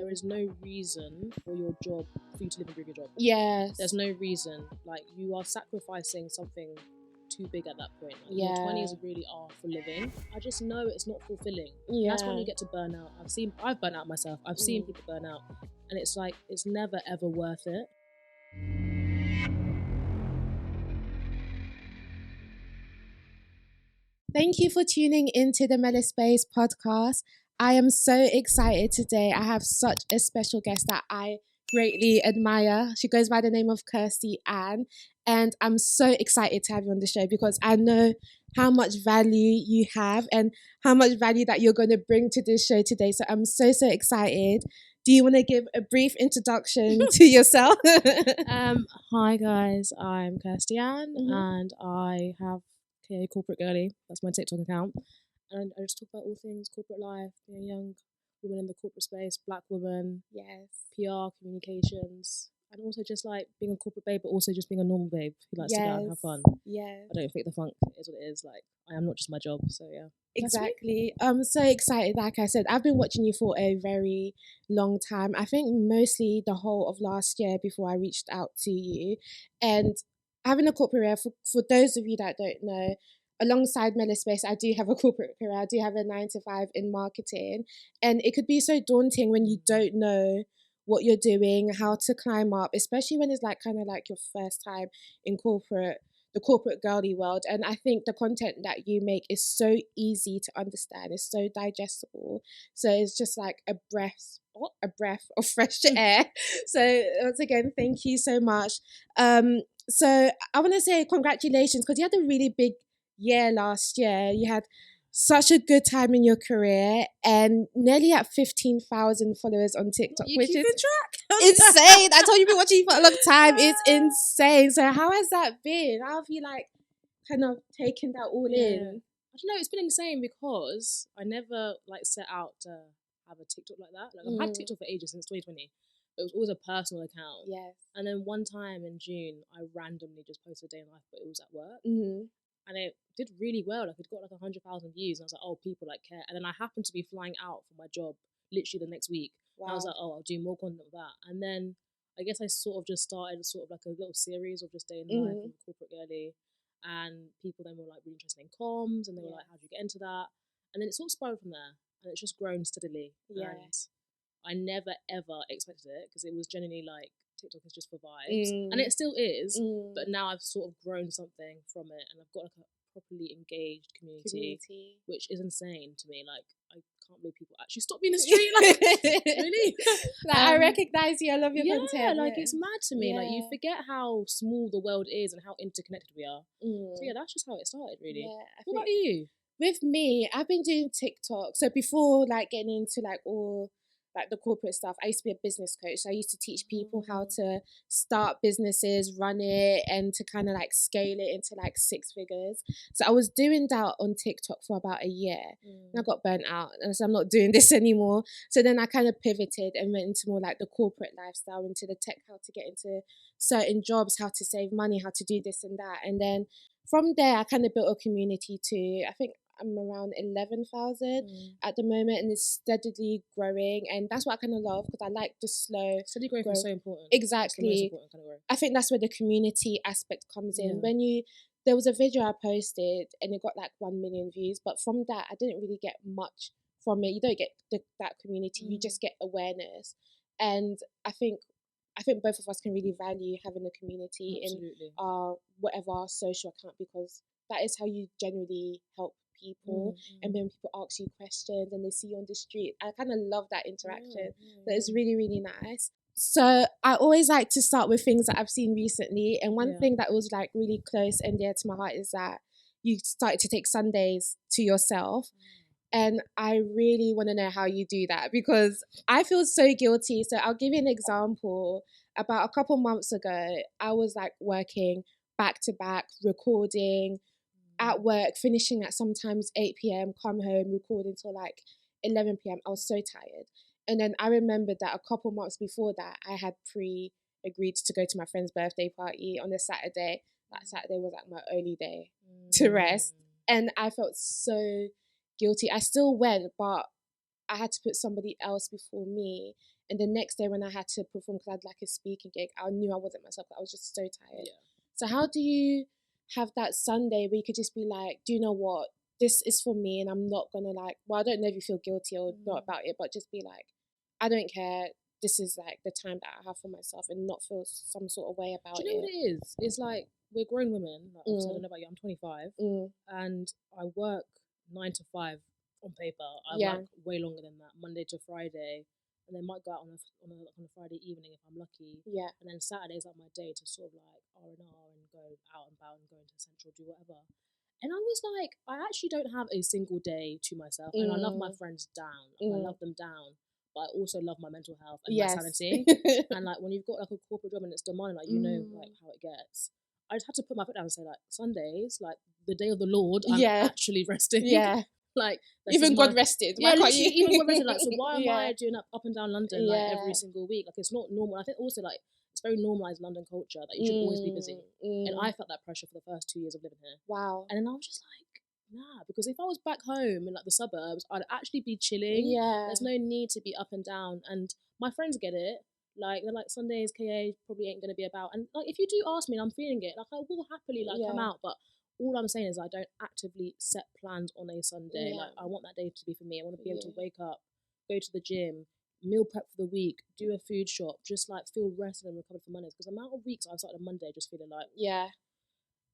there is no reason for your job, for you to live and breathe your job. Yes. There's no reason. Like, you are sacrificing something too big at that point. Like, Yeah. Your 20s really are for living. I just know it's not fulfilling. Yeah. That's when you get to burn out. I've burnt out myself. I've seen people burn out, and it's like, it's never ever worth it. Thank you for tuning into the Melaspace podcast. I am so excited today. I have such a special guest that I greatly admire. She goes by the name of Kirstie Anne, and I'm so excited to have you on the show because I know how much value you have and how much value that you're going to bring to this show today. So I'm so excited. Do you want to give a brief introduction to yourself? Hi guys, I'm Kirstie Anne, and I have Corporate Girlie. That's my TikTok account, and I just talk about all things corporate life, being a young woman in the corporate space, black woman, Yes. PR, communications, and also just like being a corporate babe, but also just being a normal babe who likes to go out and have fun. Yeah. I don't think the funk is what it is. Like, I am not just my job, so yeah. Exactly. I'm so excited. Like I said, I've been watching you for a very long time. I think mostly the whole of last year before I reached out to you. And having a corporate career, for those of you that don't know, alongside Melaspace, I do have a corporate career. I do have a 9-to-5 in marketing. And it could be so daunting when you don't know what you're doing, how to climb up, especially when it's like kind of like your first time in the corporate girly world. And I think the content that you make is so easy to understand. It's so digestible. So it's just like a breath of fresh air. So once again, thank you so much. So I want to say congratulations because you had a really big year last year. You had such a good time in your career and nearly at 15,000 followers on TikTok, which is insane. I told you, you've been watching you for a long time. It's insane. So how has that been? How have you like kind of taken that all in? I don't know, it's been insane because I never like set out to have a TikTok like that. Like, I've had TikTok for ages, since 2020. But it was always a personal account. Yes. And then one time in June, I randomly just posted a day in life, but it was at work. And it did really well. Like, it got like 100,000 views. And I was like, oh, people like care. And then I happened to be flying out for my job literally the next week. Wow. And I was like, oh, I'll do more content with that. And then I guess I sort of just started sort of like a little series of just day in life with Corporate Girlie. And people then were like really interested in comms, and they were like, how do you get into that? And then it sort of spiraled from there, and it's just grown steadily. And I never ever expected it because it was genuinely like, TikTok is just for vibes, and it still is. But now I've sort of grown something from it, and I've got like a properly engaged community, which is insane to me. Like, I can't believe people actually stop me in the street. Like, really? Like, I recognize you. I love your content. Like, it's mad to me. Like, you forget how small the world is and how interconnected we are. So yeah, that's just how it started, really. What about you? With me, I've been doing TikTok. So before like getting into like all like the corporate stuff, I used to be a business coach. So I used to teach people how to start businesses, run it, and to kind of like scale it into like 6 figures. So I was doing that on TikTok for about a year. And I got burnt out, and so I'm not doing this anymore. So then I kind of pivoted and went into more like the corporate lifestyle, into the tech, how to get into certain jobs, how to save money, how to do this and that. And then from there, I kind of built a community too. I think I'm around 11,000 at the moment, and it's steadily growing, and that's what I kind of love because I like the slow steady growth is so important. Exactly. It's the most important kind of growth. I think that's where the community aspect comes in. When there was a video I posted and it got like 1 million views, but from that I didn't really get much from it. You don't get that community, you just get awareness, and I think both of us can really value having a community in our whatever our social account, because that is how you generally help people. And when people ask you questions and they see you on the street, I kind of love that interaction. So it's really, really nice. So I always like to start with things that I've seen recently, and one thing that was like really close and dear to my heart is that you started to take Sundays to yourself. And I really want to know how you do that, because I feel so guilty. So I'll give you an example. About a couple months ago, I was like working back to back, recording at work, finishing at sometimes 8 p.m, come home, recording till like 11 p.m. I was so tired. And then I remembered that a couple months before that, I had agreed to go to my friend's birthday party on a Saturday. That Saturday was like my only day to rest. And I felt so guilty. I still went, but I had to put somebody else before me. And the next day when I had to perform, because I had like a speaking gig, I knew I wasn't myself. I was just so tired. Yeah. So how do you have that Sunday where you could just be like, do you know what? This is for me, and I'm not gonna like. Well, I don't know if you feel guilty or not about it, but just be like, I don't care. This is like the time that I have for myself, and not feel some sort of way about it. Do you know what it is? It's like we're grown women. Like, obviously, I don't know about you. I'm 25, and I work 9 to 5 on paper. I work way longer than that, Monday to Friday, and then might go out on a Friday evening if I'm lucky. Yeah. And then Saturday's like my day to sort of like R&R and go out and about and go into Central, do whatever. And I was like, I actually don't have a single day to myself, and I love my friends down. Like, I love them down. But I also love my mental health and my sanity. And like when you've got like a corporate job and it's demanding, like you know like how it gets. I just had to put my foot down and say like Sundays, like the day of the Lord, I'm actually resting. Yeah. Like even God rested. Yeah, why can't literally, you? even God rested. Like, so why am I doing up and down London like every single week? Like, it's not normal. I think also like it's very normalized London culture that you should always be busy. And I felt that pressure for the first 2 years of living here. Wow. And then I was just like, nah, because if I was back home in like the suburbs, I'd actually be chilling. Yeah. There's no need to be up and down. And my friends get it. Like, they're like, Sundays, KA probably ain't going to be about. And like, if you do ask me and I'm feeling it, like, I will happily like come out. But all I'm saying is I don't actively set plans on a Sunday. Like, I want that day to be for me. I want to be able to wake up, go to the gym, meal prep for the week, do a food shop, just like feel rested and recovered for Mondays. Because the amount of weeks I've started on Monday just feeling like,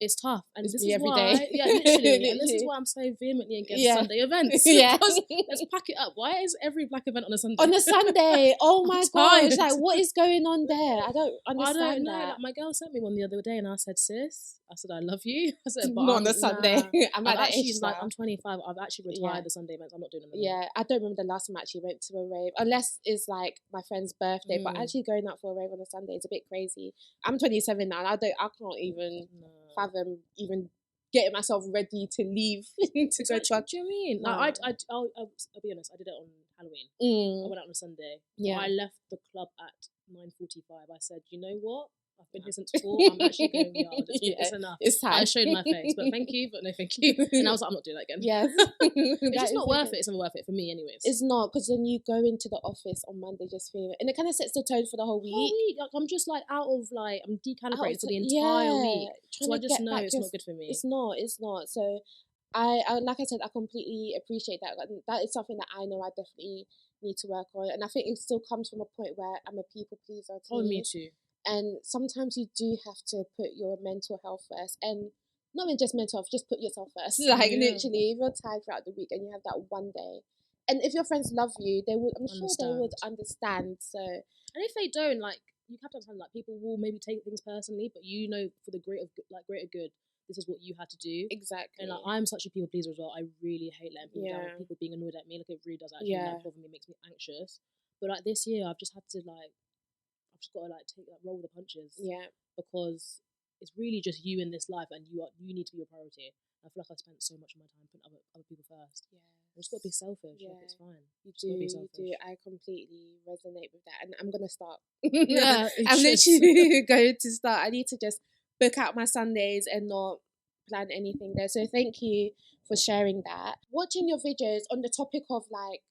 it's tough, and it's this is every why, day. literally, and this is why I'm so vehemently against Sunday events. Because let's pack it up. Why is every black event on a Sunday? On a Sunday, oh my gosh! Like, what is going on there? I don't understand. I don't know. That. Like, my girl sent me one the other day, and I said, "Sis," I said, "I love you." I said, "But not on a Sunday." Nah. I'm at that actually age like now. I'm 25. I've actually retired the Sunday events. I'm not doing them anymore. Yeah, I don't remember the last time I actually went to a rave, unless it's like my friend's birthday. But actually going out for a rave on a Sunday is a bit crazy. I'm 27 now, and I can't even fathom even getting myself ready to leave to go to. Do you know what I mean? No. Like, I'll be honest. I did it on Halloween. I went out on a Sunday. Yeah. I left the club at 9:45. I said, you know what? I've been here since 4. I'm actually going yard. It's enough. It's time. I showed my face, but thank you, but no thank you. And I was like, I'm not doing that again. Yes. It's just not worth it. It's never worth it for me anyways. It's not, because then you go into the office on Monday just feeling, and it kind of sets the tone for the whole week. Like, I'm just like I'm decalibrated for the entire week. So I just know it's not good for me. It's not. So I like I said, I completely appreciate that. That is something that I know I definitely need to work on. And I think it still comes from a point where I'm a people pleaser too. Oh, me too. And sometimes you do have to put your mental health first, and not even just mental health, just put yourself first. Like, literally, if you're tired throughout the week and you have that one day, and if your friends love you, they would. I'm sure they would understand. So, and if they don't, like, you have to understand, like, people will maybe take things personally, but you know, for the greater good, this is what you had to do. Exactly. And like, I'm such a people pleaser as well. I really hate letting people down. People being annoyed at me, like, it really does actually like, bother me, makes me anxious. But like this year, I've just had to like. I've just got to like roll with the punches. Yeah. Because it's really just you in this life, and you need to be your priority. I feel like I spent so much of my time putting other people first. Yeah. You just got to be selfish. Yeah. Like, it's fine. You do. I completely resonate with that, and I'm gonna start. Yeah. I'm literally going to start. I need to just book out my Sundays and not plan anything there. So thank you for sharing that. Watching your videos on the topic of like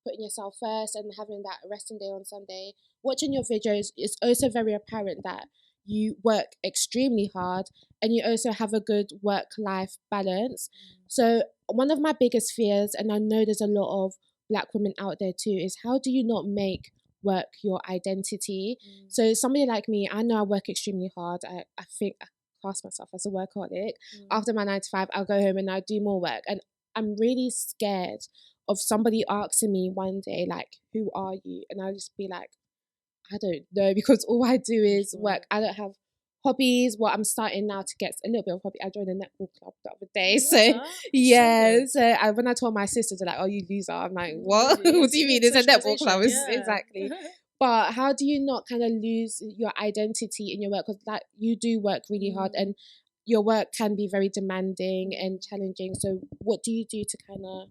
putting yourself first and having that resting day on Sunday, watching your videos, it's also very apparent that you work extremely hard and you also have a good work-life balance. So one of my biggest fears, and I know there's a lot of Black women out there too, is how do you not make work your identity? So somebody like me, I know I work extremely hard. I think I class myself as a workaholic. After my 9 to 5, I'll go home and I'll do more work. And I'm really scared of somebody asking me one day, like, who are you? And I'll just be like, I don't know, because all I do is work. I don't have hobbies. Well, I'm starting now to get a little bit of hobby. I joined a netball club the other day. So when I told my sisters, they're like, oh, you loser. I'm like, what? What do you mean? It's a netball club. Exactly. But how do you not kind of lose your identity in your work? Because like, you do work really hard, and your work can be very demanding and challenging. So what do you do to kind of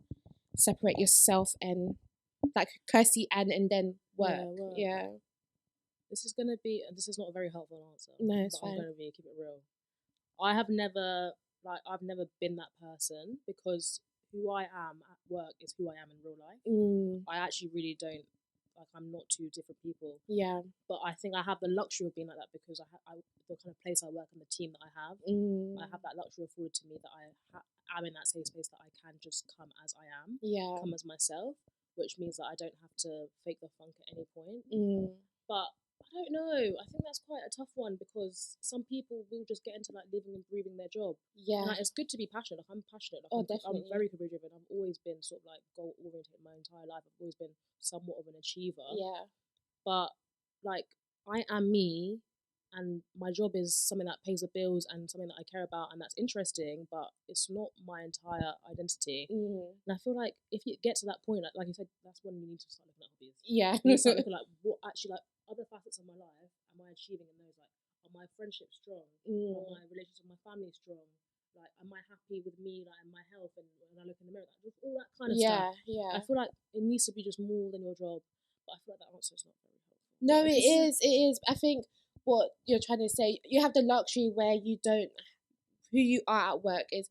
separate yourself and like Kirstie Anne and then work? Yeah. This is not a very helpful answer. No, it's fine. I'm going to keep it real. I've never been that person, because who I am at work is who I am in real life. I actually really don't. like I'm not two different people. Yeah. But I think I have the luxury of being like that because the kind of place I work and the team that I have that luxury afforded to me that I'm in that safe space that I can just come as I am, come as myself, which means that I don't have to fake the funk at any point. But I don't know. I think that's quite a tough one because some people will just get into like living and breathing their job. Yeah, and, like, it's good to be passionate. Like I'm passionate. Like, definitely. I'm very career driven. I've always been sort of like goal oriented my entire life. I've always been somewhat of an achiever. Yeah, but like I am me, and my job is something that pays the bills and something that I care about and that's interesting, but it's not my entire identity. And I feel like if you get to that point, like you said, that's when you need to start looking at hobbies. Yeah, you need to start looking like what actually, like other facets of my life am I achieving in those? Like, are my friendships strong? Are my relationships with my family strong? Like, am I happy with me, like, and my health, and when I look in the mirror, like, all that kind of stuff. Yeah, I feel like it needs to be just more than your job, but I feel like that answer is not very helpful. No, it is. I think what you're trying to say, you have the luxury where you don't, who you are at work is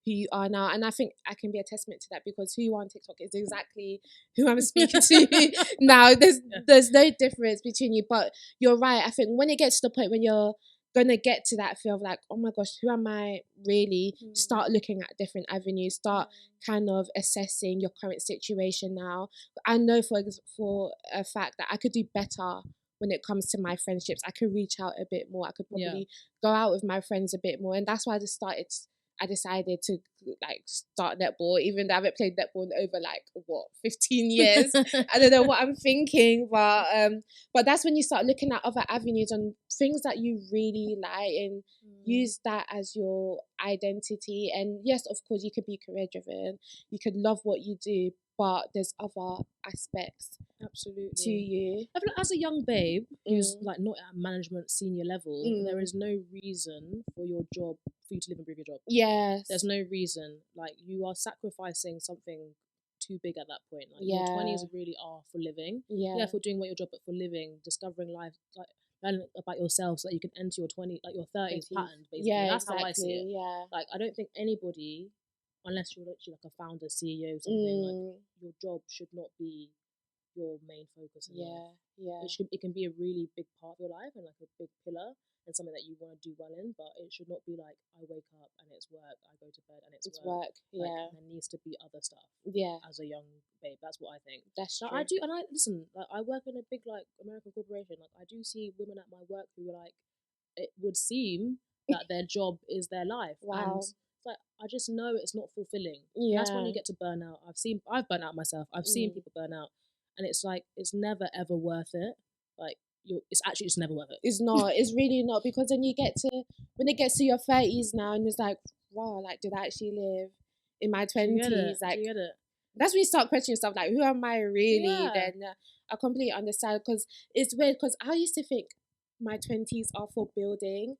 who you are now, and I think I can be a testament to that because who you are on TikTok is exactly who I'm speaking to now. There's no difference between you, but you're right. I think when it gets to the point when you're gonna get to that feel of like, oh my gosh, who am I really? Start looking at different avenues, start kind of assessing your current situation now. I know for a fact that I could do better when it comes to my friendships. I could reach out a bit more. I could probably go out with my friends a bit more. And that's why I decided to like start netball, even though I haven't played netball in over 15 years. I don't know what I'm thinking, but that's when you start looking at other avenues on things that you really like and use that as your identity. And yes, of course, you could be career driven, you could love what you do, but there's other aspects to you. I feel like as a young babe who's like not at management senior level, there is no reason for you to live and breathe your job. Yes. There's no reason. Like, you are sacrificing something too big at that point. Like, your 20s really are for living. Yeah, for doing your job, but for living, discovering life, like learning about yourself so that you can enter your 30s patterned, basically. Yeah, that's exactly how I see it. Yeah. Like, I don't think anybody, unless you're literally like a founder, CEO, something, like, your job should not be your main focus in life. Yeah. It can be a really big part of your life and like a big pillar and something that you want to do well in, but it should not be like, I wake up and it's work, I go to bed and it's work. Like, there needs to be other stuff. Yeah. As a young babe, that's what I think. That's true. I do, and I work in a big like American corporation. Like, I do see women at my work who are like, it would seem that their job is their life. Wow. And like, I just know it's not fulfilling. Yeah. That's when you get to burn out. I've burnt out myself. I've seen people burn out. And it's like, it's never ever worth it. Like, it's actually just never worth it. It's not. It's really not, because then when it gets to your 30s now, and it's like, wow, like, did I actually live in my 20s? Like, do you get it? That's when you start questioning yourself, like, who am I really? Yeah. Then I completely understand, because it's weird, because I used to think my 20s are for building,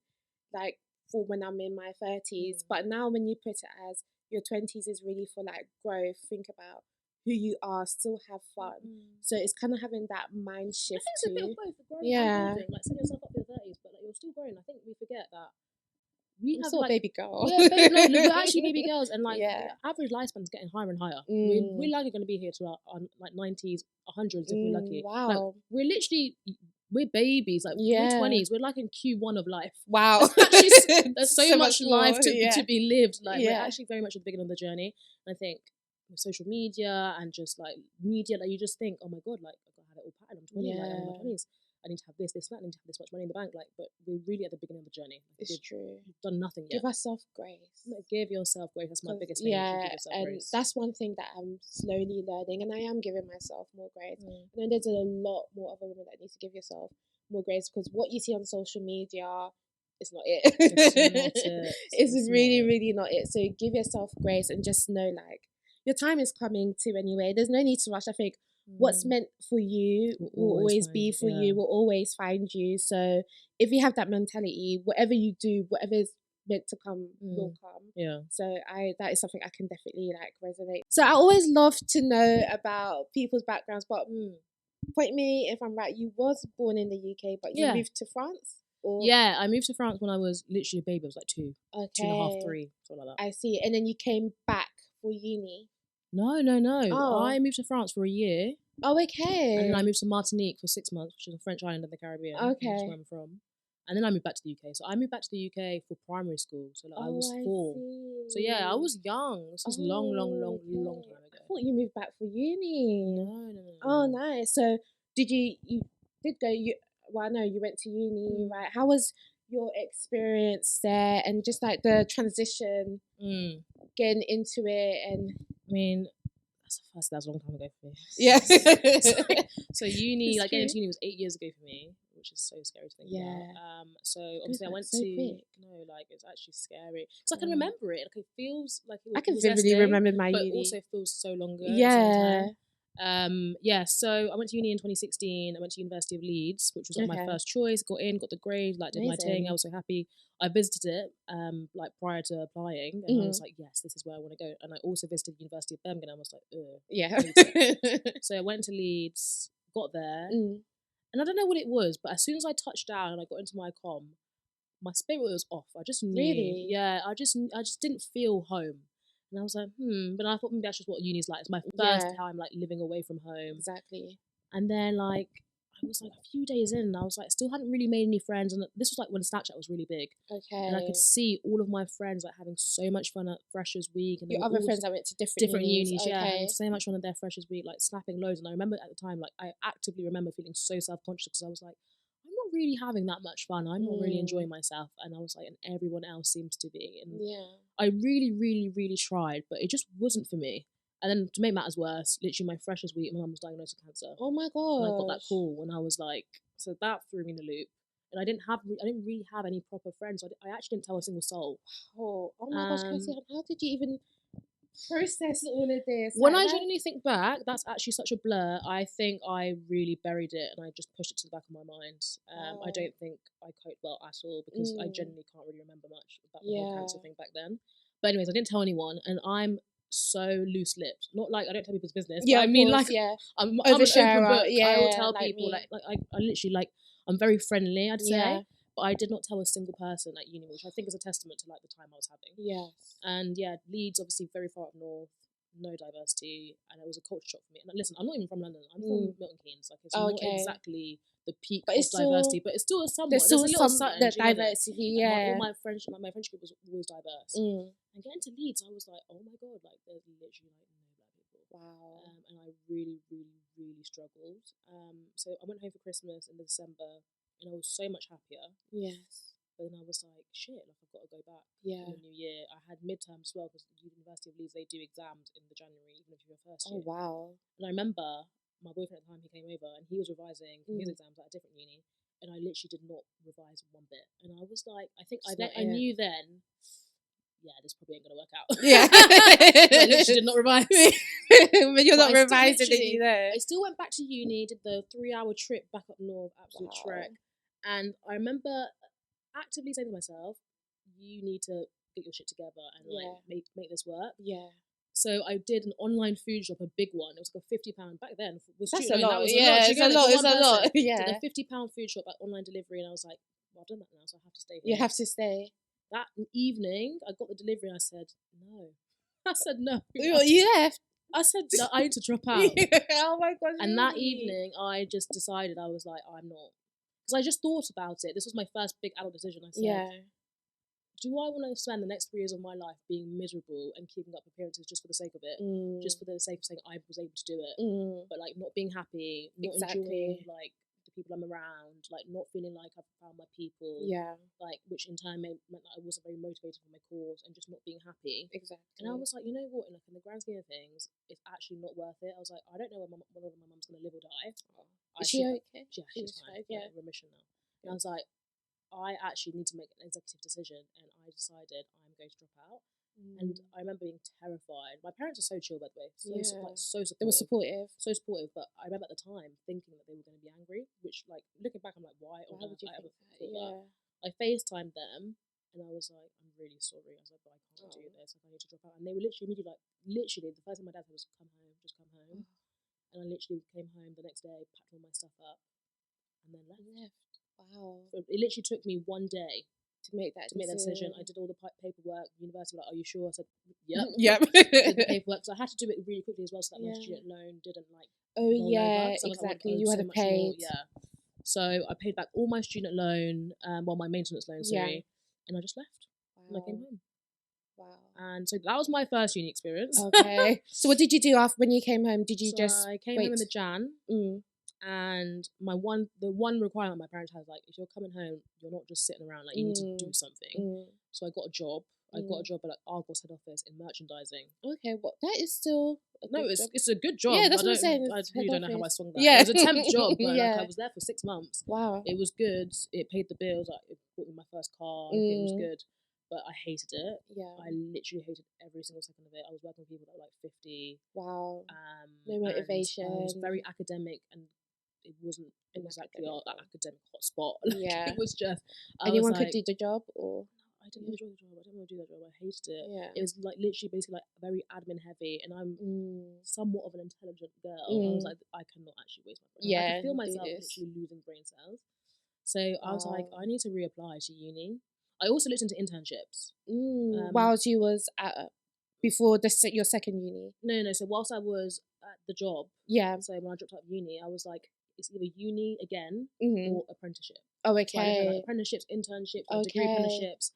like, for when I'm in my 30s. But now when you put it as your 20s is really for like growth, think about who you are, still have fun. So it's kind of having that mind shift. I think it's a bit of both, growing and building. Like, setting yourself up for your 30s, but like, you're still growing. I think we forget that we have still like baby girl. We're actually baby girls, and like the average lifespan is getting higher and higher. We're likely going to be here to our like 90s, 100s if we're lucky. Wow, like, we're babies, like we're 20s. We're like in Q1 of life. Wow, there's so much life to be lived. Like, we're actually very much at the beginning of the journey. And I think with social media and just like media, like, you just think, oh my god, like, I had it all patterned. I'm 20, like, I'm in my 20s. I need to have this, that. I need to have this much money in the bank. Like, but we're really at the beginning of the journey. It's true. We've done nothing yet. Give ourselves grace. Give yourself grace. That's my biggest thing. Yeah, and grace. That's one thing that I'm slowly learning, and I am giving myself more grace. And then there's a lot more other women that need to give yourself more grace, because what you see on social media, it's not it. It's really, really not it. So give yourself grace and just know, like, your time is coming too anyway. There's no need to rush. I think what's meant for you will always be for you, will always find you. So if you have that mentality, whatever you do, whatever is meant to come will come. Yeah. So that is something I can definitely like resonate. So I always love to know about people's backgrounds, but point me if I'm right, you was born in the UK, but you moved to France? Or? Yeah, I moved to France when I was literally a baby. I was like 2, 2.5, 3, something like that. I see. And then you came back for uni? No. Oh. I moved to France for a year. Oh, okay. And then I moved to Martinique for 6 months, which is a French island in the Caribbean. Okay. Which is where I'm from. And then I moved back to the UK. So I moved back to the UK for primary school. So I was 4. So yeah, I was young. This was long time ago. I thought you moved back for uni. No. Oh, nice. So you did go, well, I know you went to uni, right? How was your experience there, and just like the transition, getting into it? And I mean, that was a long time ago for me. Yeah. So uni, like getting into uni was 8 years ago for me, which is so scary to think Yeah. about. So obviously I went so to quick. no, like it's actually scary because I can remember it. Like it feels like it was, I can it was vividly yesterday, remember my but uni. also feels so long ago. Yeah. At the same time. So I went to uni in 2016. I went to University of Leeds, which was like my first choice. Got in, got the grade, like did my thing. I was so happy. I visited it, like prior to applying, and I was like, yes, this is where I want to go. And I also visited University of Birmingham. I was like, ugh. Yeah. So I went to Leeds, got there, and I don't know what it was, but as soon as I touched down and I got into my comm, my spirit was off. I just knew. Really? Yeah, I just didn't feel home. And I was like, but I thought maybe that's just what uni's like. It's my first time like living away from home. Exactly. And then like I was like a few days in, and I was like, still hadn't really made any friends. And this was like when Snapchat was really big. Okay. And I could see all of my friends like having so much fun at Freshers Week. And your other friends that went to different unis, yeah, having so much fun at their Freshers Week, like snapping loads. And I remember at the time, like I actively remember feeling so self-conscious because I was like, I'm not really having that much fun. I'm not really enjoying myself. And I was like, and everyone else seems to be. And I really tried, but it just wasn't for me. And then to make matters worse, literally my Freshers Week, my mum was diagnosed with cancer. Oh my god! And I got that call, and I was like, so that threw me in the loop. And I didn't really have any proper friends. I actually didn't tell a single soul. Oh my gosh, Kirstie, how did you even process all of this? When I genuinely think back, that's actually such a blur. I think I really buried it and I just pushed it to the back of my mind. I don't think I coped well at all because I genuinely can't really remember much about the whole cancer thing back then. But anyways, I didn't tell anyone, and I'm so loose-lipped. Not like I don't tell people's business. Yeah, but I mean, course, like I'm an open book. I will tell like people me. like I literally like I'm very friendly. I'd say. Yeah. But I did not tell a single person at uni, which I think is a testament to like the time I was having. Yes. And yeah, Leeds obviously very far up north, no diversity, and it was a culture shock for me. And listen, I'm not even from London. I'm from Milton Keynes. Like it's not exactly the peak of diversity, but it's still somewhat. There's a little something. Diversity, yeah. All my friends, my friendship group was always diverse. And getting to Leeds, I was like, oh my god, like there's literally like no black people. Wow. And I really struggled. So I went home for Christmas in December, and I was so much happier. Yes. But then I was like, shit, like I've got to go back in the new year. I had midterms as well because the University of Leeds, they do exams in the January, even if you're first year. Oh, wow. And I remember my boyfriend at the time, he came over and he was revising his exams at a different uni. And I literally did not revise one bit. And I was like, I knew then, yeah, this probably ain't going to work out. Yeah. I literally did not revise. But you're not revising it either. I still went back to uni, did the 3-hour trip back up north, absolute trek. And I remember actively saying to myself, you need to get your shit together and like make this work. Yeah. So I did an online food shop, a big one. It was like a £50 back then. That's a lot. It's a lot. Yeah. Did a £50 food shop at online delivery, and I was like, well, I've done that now, so I have to stay here. You have to stay. That evening, I got the delivery and I said, no. I said, no. You left? I said, no, I need to drop out. Oh my gosh. And that evening, I just decided, I was like, I'm not. Because I just thought about it. This was my first big adult decision. I said, do I want to spend the next 3 years of my life being miserable and keeping up appearances just for the sake of it? Just for the sake of saying I was able to do it. But like not being happy, not enjoying like the people I'm around, like not feeling like I've found my people. Yeah. Like, which in turn meant that I wasn't very motivated for my cause and just not being happy. Exactly. And I was like, you know what? Like in the grand scheme of things, it's actually not worth it. I was like, I don't know whether my mum's going to live or die. Is she okay? Yeah, she's fine. Yeah, in remission now. And I was like, I actually need to make an executive decision, and I decided I'm going to drop out. And I remember being terrified. My parents are so chill, by the way. So supportive. They were supportive. So supportive, but I remember at the time thinking that they were going to be angry, which, like, looking back, I'm like, why on earth I ever thought that? I FaceTimed them, and I was like, I'm really sorry. I was like, but I can't do this. Like, I need to drop out. And they were literally immediately like, the first thing my dad said was, come home, just come home. And I literally came home the next day, packed all my stuff up, and then left. Wow. It literally took me one day to make that decision. I did all the paperwork. University were like, "Are you sure?" I said, "Yep." Yep. Did the paperwork. So I had to do it really quickly as well, so that my student loan didn't like. Oh roll yeah, over, exactly. You had to pay. Yeah. So I paid back all my student loan, my maintenance loan, sorry, and I just left. Wow. And I came home. Wow. And so that was my first uni experience. Okay. So what did you do after when you came home? Did you just I came home in the Jan. And the one requirement my parents had, like, if you're coming home, you're not just sitting around, like, you need to do something. So I got a job. I got a job at like Argos head office in merchandising. Okay, well that is still it's a good job. Yeah, that's what I'm saying. I really don't know how I swung that. Yeah. It was a temp job, but like, I was there for 6 months. Wow. It was good. It paid the bills. Like, it bought me my first car. It was good, but I hated it. Yeah. I literally hated every single second of it. I was working with people that were like 50. Wow. No motivation. It was very academic, and it wasn't exactly our academic hotspot. Like, yeah. It was just anyone could do the job, or I didn't enjoy the job. I didn't want to do that job. I hated it. Yeah. It was like literally basically like very admin heavy, and I'm somewhat of an intelligent girl. I was like, I cannot actually waste my brain. I could feel myself literally losing brain cells. So I was like, I need to reapply to uni. I also looked into internships. Whilst you was at before your second uni. No. So whilst I was at the job, so when I dropped out of uni, I was like, it's either uni again or apprenticeship. Oh, okay. So I did like apprenticeships, internships, degree apprenticeships.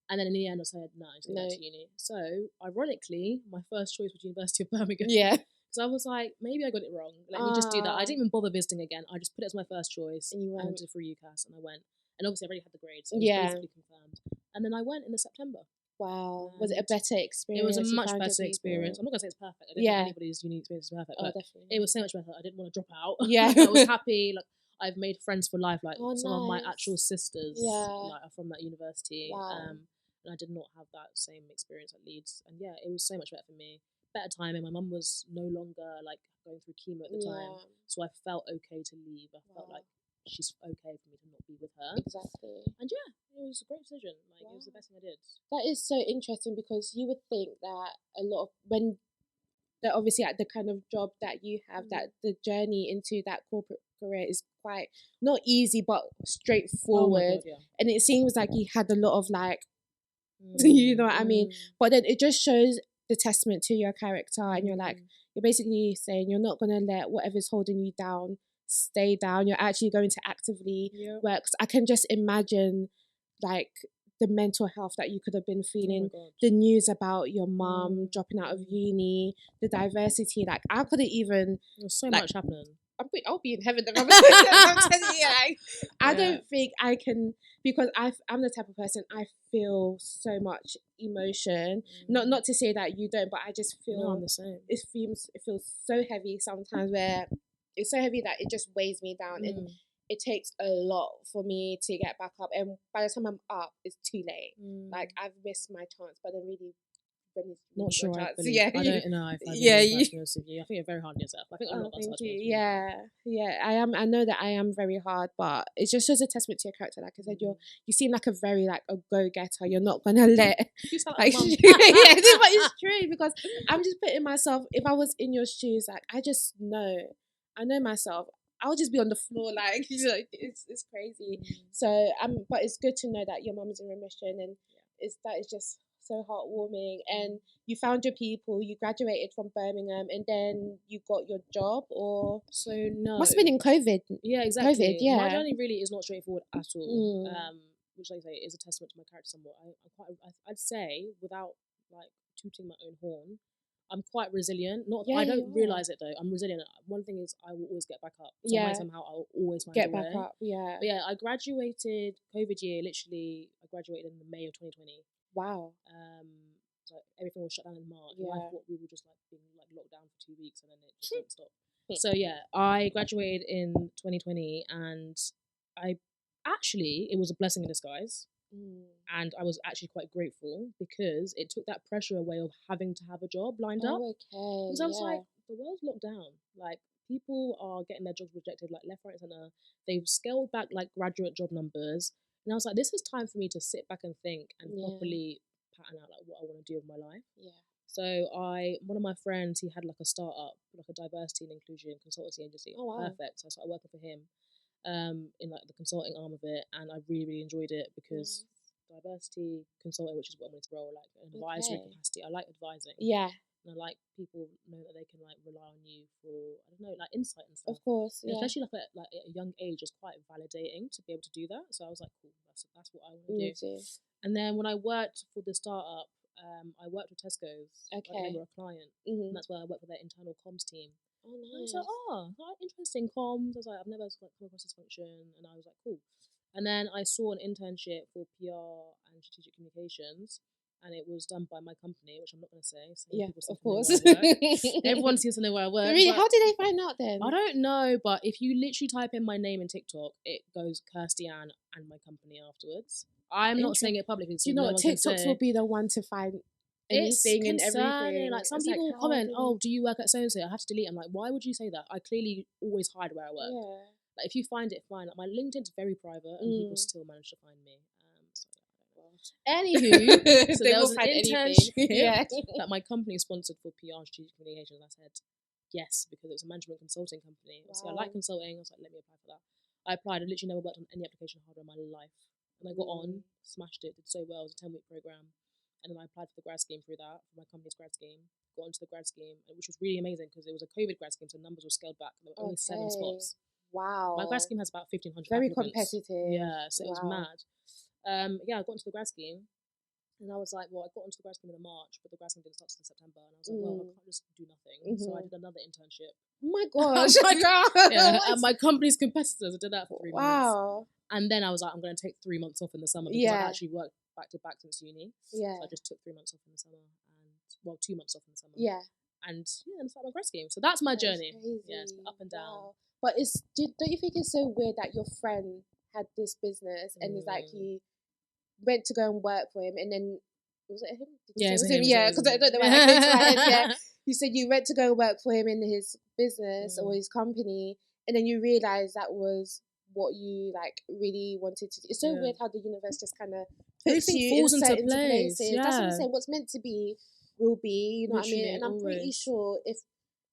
And then in the end, I said, no, I'm going to uni. So, ironically, my first choice was University of Birmingham. Yeah. So I was like, maybe I got it wrong. Let me just do that. I didn't even bother visiting again. I just put it as my first choice. And you went. And I did it for UCAS, and I went. And obviously, I already had the grades, so it was basically confirmed. And then I went in the September. Wow. Was it a better experience? It was a much better experience. I'm not going to say it's perfect. I don't think anybody's uni experience is perfect. But definitely. it was so much better. I didn't want to drop out. Yeah. I was happy. Like, I've made friends for life. Like, some of my nice. actual sisters like, are from that university. Wow. And I did not have that same experience at Leeds. And yeah, it was so much better for me. Better timing. My mum was no longer like going through chemo at the time. So I felt okay to leave. I felt like she's okay for me to not be with her. Exactly. And yeah, it was a great decision. Like, it was the best thing I did. That is so interesting, because you would think that a lot of that obviously at the kind of job that you have, that the journey into that corporate career is quite not easy but straightforward. And it seems like you had a lot of like you know what I mean? But then it just shows the testament to your character, and you're like, you're basically saying you're not gonna let whatever's holding you down stay down. You're actually going to actively work. 'Cause I can just imagine like the mental health that you could have been feeling, the news about your mum dropping out of uni, the diversity. Like, I couldn't even. There's so much happening. I'll be in heaven. I'm telling you, like, I don't think I can, because I'm the type of person, I feel so much emotion. Not to say that you don't, but I just feel I'm the same. It feels so heavy sometimes, where it's so heavy that it just weighs me down, and it takes a lot for me to get back up. And by the time I'm up, it's too late. Like, I've missed my chance, but then really. Not sure. I don't know if I I think you're very hard on yourself. I think a lot of us are. Yeah. I am. I know that I am very hard, but it just shows a testament to your character. Like I said, you seem like a very like a go getter. You're not gonna let. You sound like but it's true, because I'm just putting myself. If I was in your shoes, like I know myself. I would just be on the floor, like, it's crazy. So but it's good to know that your mum is in remission, and that is just so heartwarming. And you found your people, you graduated from Birmingham, and then you got your job, or must have been in COVID. Yeah, exactly. COVID, my journey really is not straightforward at all. Which, like I say, is a testament to my character somewhat. I'd say, without like tooting my own horn, I'm quite resilient. I don't realise it though. I'm resilient. One thing is, I will always get back up. Somehow I'll always find a way. Get back up. Yeah. But yeah, I graduated COVID year. Literally, I graduated in May of 2020. Wow. So everything was shut down in March. Yeah. And I thought we were just like being like locked down for 2 weeks, and then it just didn't stop. So yeah, I graduated in 2020, and it was a blessing in disguise. And I was actually quite grateful, because it took that pressure away of having to have a job lined up. Okay. Because I was like, the world's locked down. Like, people are getting their jobs rejected, like left, right, and centre. They've scaled back like graduate job numbers. And I was like, this is time for me to sit back and think and properly pattern out like what I want to do with my life. Yeah. So one of my friends, he had like a startup, like a diversity and inclusion consultancy agency. Oh wow. Perfect. So I started working for him. In like the consulting arm of it, and I really, really enjoyed it, because diversity consultant, which is what I'm going to roll, like an advisory capacity. I like advising. Yeah. And I like people know that they can like rely on you for, I don't know, like insight and stuff. Of course, yeah. Especially like at a young age, it's quite validating to be able to do that. So I was like, cool, that's what I want to do. And then when I worked for the startup, I worked with Tesco's. Okay. Like, they were a client, and that's where I worked with their internal comms team. Oh, nice. And I was like, interesting comms. I was like, I've never come across this function, and I was like, cool. And then I saw an internship for PR and strategic communications, and it was done by my company, which I'm not going to say. So yeah, of course. Everyone seems to know where I work. Really? How did they find out then? I don't know, but if you literally type in my name in TikTok, it goes Kirstie Anne and my company afterwards. I'm not saying it publicly. Do you know what? TikToks will be the one to find anything and everything. Like some people will comment, do you work at so-and-so? I have to delete. I'm like, why would you say that? I clearly always hide where I work. Yeah. Like if you find it, fine. Like my LinkedIn's very private and people still manage to find me. Anywho, so there was an internship that my company sponsored for PR and strategic communications. I said yes because it was a management consulting company. Wow. So I like consulting. I was like, let me apply for that. I applied. I literally never worked on any application harder in my life, and I got on, smashed it, did so well. It was a 10-week program, and then I applied for the grad scheme through that, for my company's grad scheme. Got onto the grad scheme, which was really amazing because it was a COVID grad scheme, so numbers were scaled back. There were only 7 spots. Wow. My grad scheme has about 1,500 Very applicants. Competitive. Yeah, so it was mad. I got into the grad scheme, and I was like, well, I got into the grad scheme in March, but the grad scheme didn't start until September, and I was like, well, I can't just do nothing. So I did another internship. Oh my gosh. And my company's competitors, I did that for 3 months. And then I was like, I'm going to take 3 months off in the summer because I actually worked back to back since uni. Yeah. So I just took 3 months off in the summer, and 2 months off in the summer. Yeah. And I started my grad scheme. So that's my journey. Crazy. Yeah, it's up and down. Wow. But don't you think it's so weird that your friend had this business and it's like you went to go and work for him, and then was it him? Yeah, it was him. Yeah, because I don't know what happened to my head. Yeah, you said you went to go and work for him in his business or his company, and then you realized that was what you like really wanted to do. It's so weird how the universe just kind of puts you in certain places. Yeah. That's what I'm saying. What's meant to be will be. You know what I mean? And I'm pretty sure if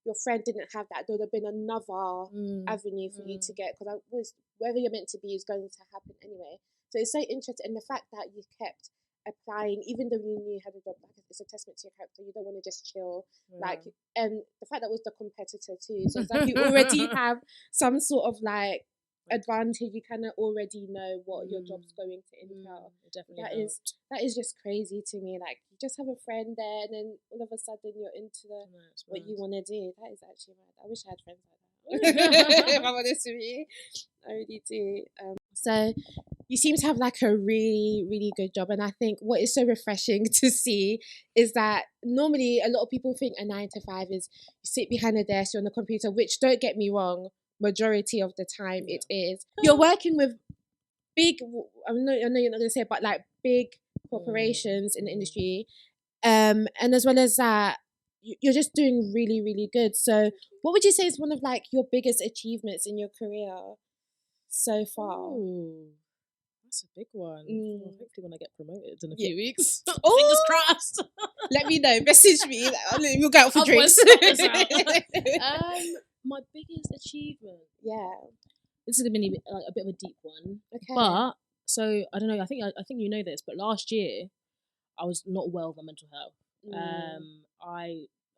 your friend didn't have that, there would have been another avenue for you to get, because wherever you're meant to be is going to happen anyway. So it's so interesting, and the fact that you kept applying, even though you knew you had a job, like it's a testament to your character. You don't want to just chill, and the fact that was the competitor too. So it's like you already have some sort of like advantage. You kind of already know what your job's going to entail. Definitely, that is just crazy to me. Like you just have a friend there, and then all of a sudden you're into what you want to do. That is actually mad. I wish I had friends like that. If I'm honest with you, I really do. So you seem to have like a really, really good job. And I think what is so refreshing to see is that normally a lot of people think a 9 to 5 is you sit behind a desk, you're on the computer, which, don't get me wrong, majority of the time it is. You're working with big, I know you're not going to say it, but like big corporations in the industry. And as well as that, you're just doing really, really good. So what would you say is one of like your biggest achievements in your career so far? Ooh, that's a big one. Hopefully when I get promoted in a few weeks. Fingers crossed. Let me know. Message me. We'll go out for drinks. My biggest achievement. Yeah. This is going to be a bit of a deep one. Okay. But, so, I don't know, I think you know this, but last year, I was not well with my mental health.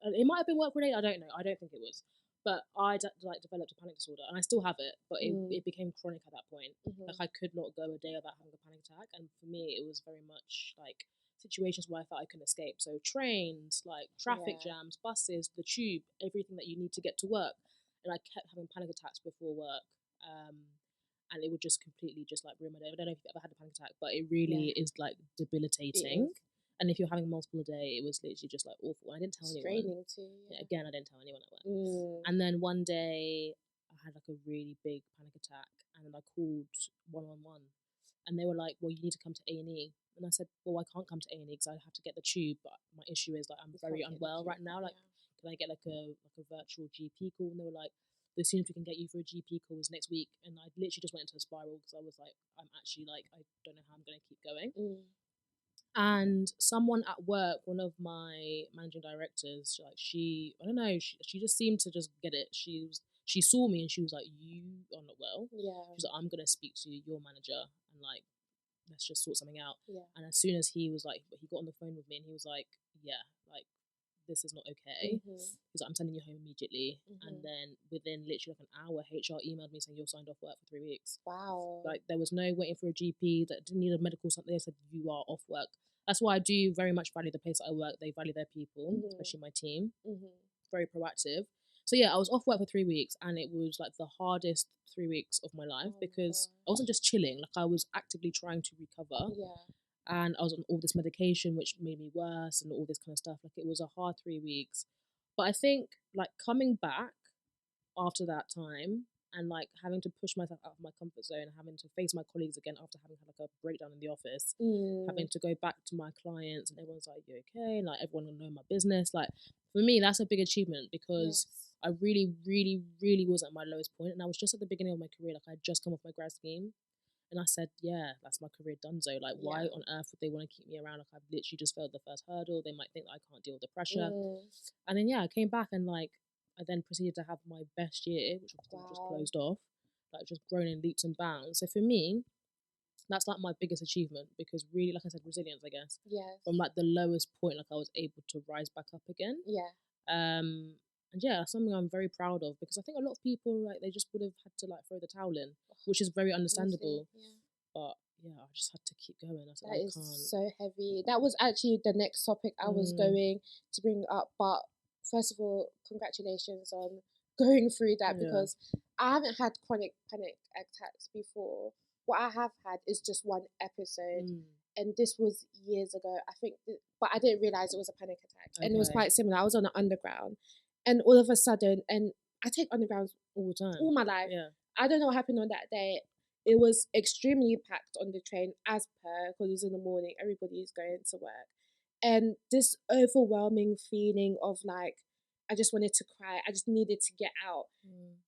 It might have been work related, I don't know. I don't think it was. But I developed a panic disorder, and I still have it, but it became chronic at that point. Like I could not go a day without having a panic attack, and for me it was very much like situations where I felt I couldn't escape. So trains, like traffic jams, buses, the tube, everything that you need to get to work, and I kept having panic attacks before work, and it would just completely just like ruin my day. I don't know if you've ever had a panic attack, but it really is like debilitating. And if you're having multiple a day, it was literally just like awful. I didn't tell anyone. Too, Again, I didn't tell anyone at work. And then one day, I had like a really big panic attack, and then I called 111, and they were like, "Well, you need to come to A&E." And I said, "Well, I can't come to A&E because I have to get the tube. But my issue is like I'm very unwell right now. Like, can I get like a virtual GP call?" And they were like, "The soonest we can get you for a GP call is next week." And I literally just went into a spiral because I was like, I'm actually like, I don't know how I'm going to keep going. And someone at work, one of my managing directors, like she just seemed to just get it. She saw me and she was like, "You are not well." Yeah. She was like, "I'm gonna speak to your manager and like let's just sort something out. Yeah. And as soon as he was like, he got on the phone with me and he was like, yeah, like, this is not okay. He's like, I'm sending you home immediately. And then within literally like an hour, HR emailed me saying you're signed off work for 3 weeks. Wow. Like, there was no waiting for a GP that didn't need a medical something. They said you are off work. That's why I do very much value the place that I work. They value their people, especially my team. Very proactive. So yeah, I was off work for 3 weeks, and it was like the hardest 3 weeks of my life because I wasn't just chilling. Like, I was actively trying to recover. Yeah. And I was on all this medication, which made me worse, and all this kind of stuff. Like, it was a hard 3 weeks. But I think, like, coming back after that time and, like, having to push myself out of my comfort zone, having to face my colleagues again after having had, like, a breakdown in the office, having to go back to my clients, and everyone's like, you okay? And, like, everyone will know my business. Like, for me, that's a big achievement because I really, really, really was at my lowest point. And I was just at the beginning of my career. Like, I had just come off my grad scheme. And I said, yeah, that's my career donezo. Like, why on earth would they want to keep me around? Like, I've literally just failed the first hurdle. They might think that I can't deal with the pressure. And then, yeah, I came back and, like, I then proceeded to have my best year, which was just closed off. Like, just grown in leaps and bounds. So for me, that's, like, my biggest achievement because really, like I said, resilience, I guess. Yes. From, like, the lowest point, like, I was able to rise back up again. Yeah. And yeah, that's something I'm very proud of because I think a lot of people, like, they just would have had to, like, throw the towel in, which is very understandable. But yeah, I just had to keep going. I said, that is so heavy. That was actually the next topic I was going to bring up. But first of all, congratulations on going through that because I haven't had chronic panic attacks before. What I have had is just one episode. And this was years ago, I think, but I didn't realise it was a panic attack. And it was quite similar. I was on the underground. And all of a sudden, and I take undergrounds all the time, all my life. Yeah. I don't know what happened on that day. It was extremely packed on the train as per, because it was in the morning. Everybody is going to work. And this overwhelming feeling of like, I just wanted to cry. I just needed to get out.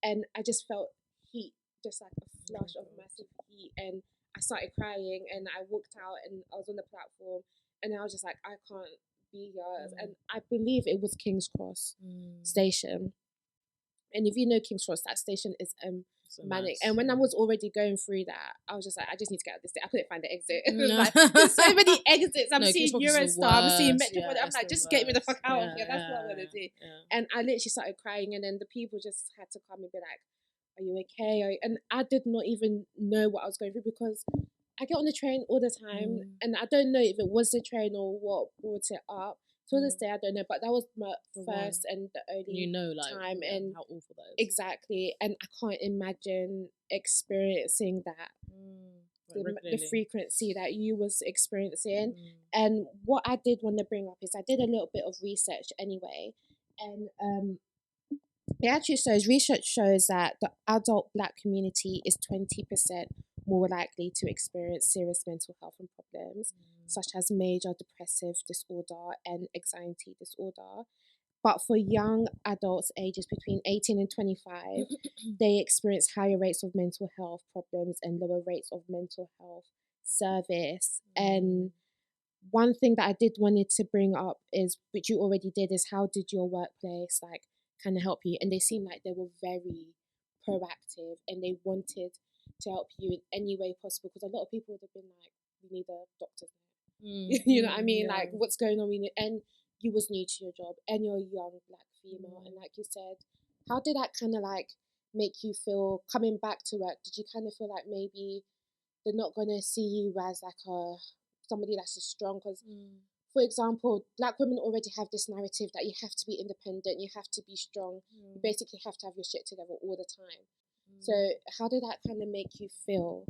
And I just felt heat, just like a flush of massive heat. And I started crying and I walked out and I was on the platform and I was just like, I can't be here. And I believe it was King's Cross station. And if you know King's Cross, that station is so manic. And when I was already going through that, I was just like, I just need to get out of this thing. I couldn't find the exit. Like, there's so many exits. I'm seeing Eurostar, I'm seeing Metro. I'm like, just get me the fuck out of here. That's what I want to do. And I literally started crying, and then the people just had to come and be like, are you okay? And I did not even know what I was going through because I get on the train all the time, and I don't know if it was the train or what brought it up. To this day, I don't know, but that was my first and the only time, and how awful that is. Exactly, and I can't imagine experiencing that, the frequency that you was experiencing. And what I did want to bring up is I did a little bit of research anyway, and it actually shows, research shows that the adult Black community is 20% more likely to experience serious mental health and problems, such as major depressive disorder and anxiety disorder. But for young adults ages between 18 and 25, they experience higher rates of mental health problems and lower rates of mental health service. And one thing that I did wanted to bring up is, which you already did, is how did your workplace like kind of help you? And they seemed like they were very proactive and they wanted to help you in any way possible, because a lot of people would have been like, we need a doctor now. You know what I mean? Like, what's going on? And you was new to your job and you're a young Black female. And like you said, how did that kind of like make you feel coming back to work? Did you kind of feel like maybe they're not going to see you as like somebody that's as strong? Because for example, Black women already have this narrative that you have to be independent, you have to be strong, you basically have to have your shit together all the time. So how did that kind of make you feel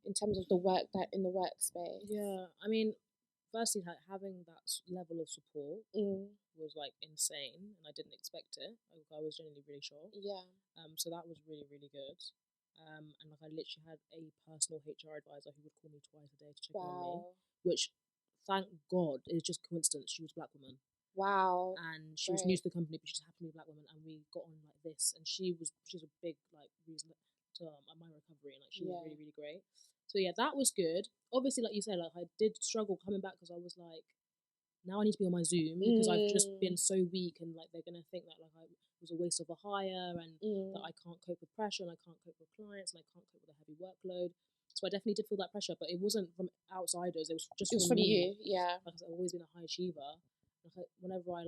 in terms of the work that in the workspace? Yeah, I mean, firstly, like, having that level of support was like insane, and I didn't expect it. Like, I was genuinely really shocked. Yeah. So that was really, really good. And like, I literally had a personal HR advisor who would call me twice a day to check in on me, which, thank God, is just coincidence. She was a Black woman. Wow. And she was new to the company, but she just happened to be a Black woman, and we got on like this. And she's a big like reason to my recovery, and like she was really, really great. So yeah, that was good. Obviously, like you said, like I did struggle coming back because I was like, now I need to be on my Zoom because I've just been so weak, and like they're gonna think that like I was a waste of a hire, and that I can't cope with pressure, and I can't cope with clients, and I can't cope with a heavy workload. So I definitely did feel that pressure, but it wasn't from outsiders. It was just from me. you, yeah. Like I've always been a high achiever. Like whenever I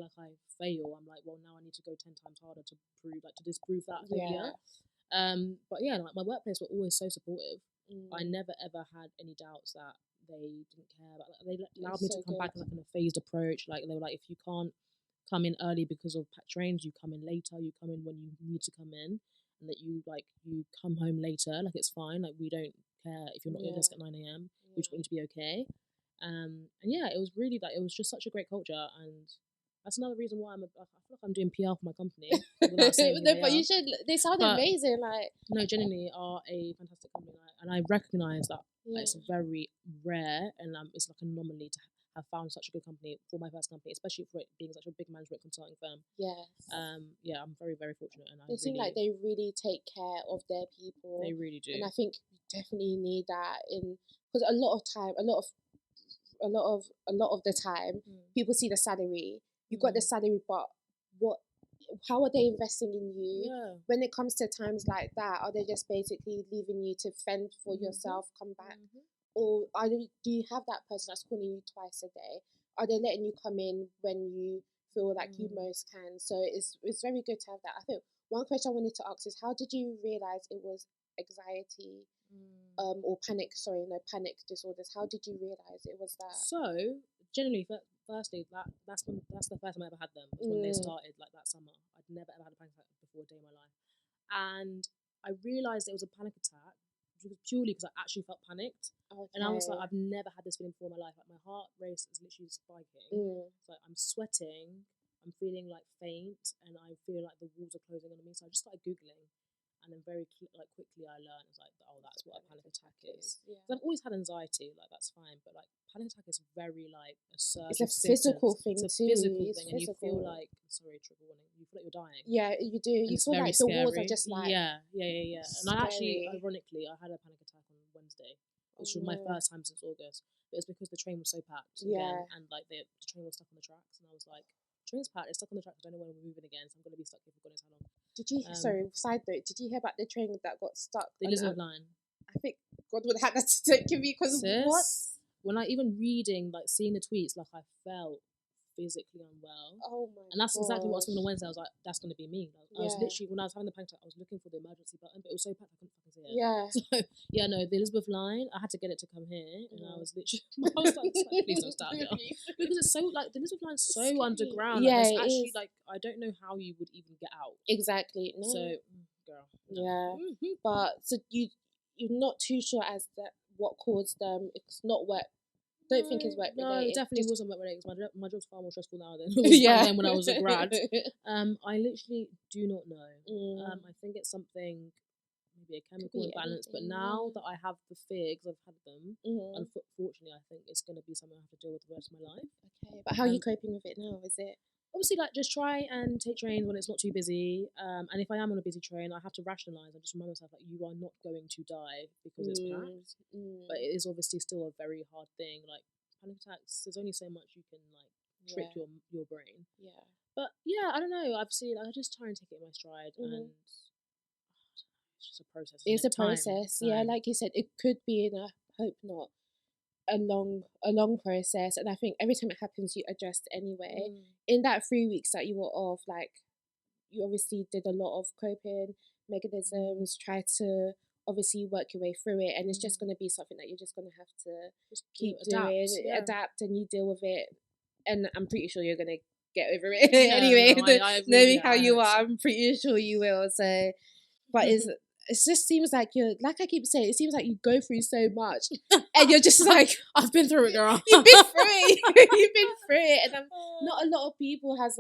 fail, I'm like, well, now I need to go 10 times harder to disprove that failure. But yeah, like my workplace were always so supportive. I never ever had any doubts that they didn't care about. They allowed me to come back in a phased approach. Like they were like, if you can't come in early because of packed trains, you come in later. You come in when you need to come in, and that you come home later. Like it's fine. Like we don't care if you're not at your desk at 9 a.m. We just want you to be okay. And yeah, it was really it was just such a great culture, and that's another reason why I feel like I'm doing PR for my company. But you should. They sound amazing. Like no, genuinely are a fantastic company, and I recognise that it's very rare, and it's like an anomaly to have found such a good company for my first company, especially for it being such a big management consulting firm. Yes. Yeah, I'm very, very fortunate, and they seem like they really take care of their people. They really do, and I think you definitely need that because a lot of the time, people see the salary. You got the salary, but how are they investing in you? Yeah. When it comes to times like that, are they just basically leaving you to fend for yourself, come back? Or do you have that person that's calling you twice a day? Are they letting you come in when you feel like you most can? So it's very good to have that. I think one question I wanted to ask is, how did you realise it was anxiety or panic disorders? How did you realise it was that? So generally, firstly, that's the first time I ever had them. Was when they started that summer. I'd never ever had a panic attack before a day in my life, and I realised it was a panic attack purely because I actually felt panicked. Okay. And I was like, I've never had this feeling before in my life. Like my heart rate is literally spiking. It's like I'm sweating, I'm feeling faint, and I feel like the walls are closing on me. So I just started Googling, and then very quickly I learned it's like, oh, that's what a panic attack is. Yeah. I've always had anxiety, that's fine, but panic attack is very a surge. It's a physical thing. It's a physical thing, and you feel sorry, trigger warning. You feel like you're dying. Yeah, you do. You feel like the walls are just yeah. And I actually, ironically, I had a panic attack on Wednesday, which was my first time since August. But it's because the train was so packed again, and the train was stuck on the tracks, and I was like, train's packed, it's stuck on the tracks. I don't know when we're moving again, so I'm going to be stuck here for goodness how long. Did you? Sorry, side note. Did you hear about the train that got stuck? The Elizabeth line. I think God would have that to take me because what? When I even reading, seeing the tweets, I felt physically unwell. Oh my! And that's exactly what I was thinking on Wednesday. I was like, that's going to be me. I was literally, when I was having the panic attack, I was looking for the emergency button, but it was so packed I couldn't fucking see it. Yeah. So yeah, no, the Elizabeth line, I had to get it to come here, and I was literally, I was like, please don't stop here, because it's so the Elizabeth line's so underground. Yeah, it's actually I don't know how you would even get out. Exactly. No. So, girl. No. Yeah. But so you're not too sure as that what caused them. It's not work. Don't think it's work related. No, it definitely wasn't work related. My job's far more stressful now than it was back then when I was a grad. I literally do not know. I think it's something, maybe a chemical imbalance. But now that I have the fear, because I've had them, unfortunately, I think it's going to be something I have to deal with the rest of my life. Okay, but how are you coping with it now? Is it? Obviously, just try and take trains when it's not too busy. And if I am on a busy train, I have to rationalise and just remind myself you are not going to die because it's packed. But it is obviously still a very hard thing. Panic attacks, there's only so much you can trick your brain. Yeah. But yeah, I don't know. I've seen. I just try and take it in my stride, and it's just a process. It's a process. Yeah, like you said, it could be in a hope not. A long process, and I think every time it happens you adjust anyway. In that 3 weeks that you were off, you obviously did a lot of coping mechanisms, try to obviously work your way through it, and it's just going to be something that you're just going to have to just keep doing, adapt, and you deal with it, and I'm pretty sure you're going to get over it anyway. Knowing how you are, I'm pretty sure you will. So, but it just seems like you're, like I keep saying, it seems like you go through so much and you're just I've been through it, girl. You've been through it. You've been through it. And not a lot of people has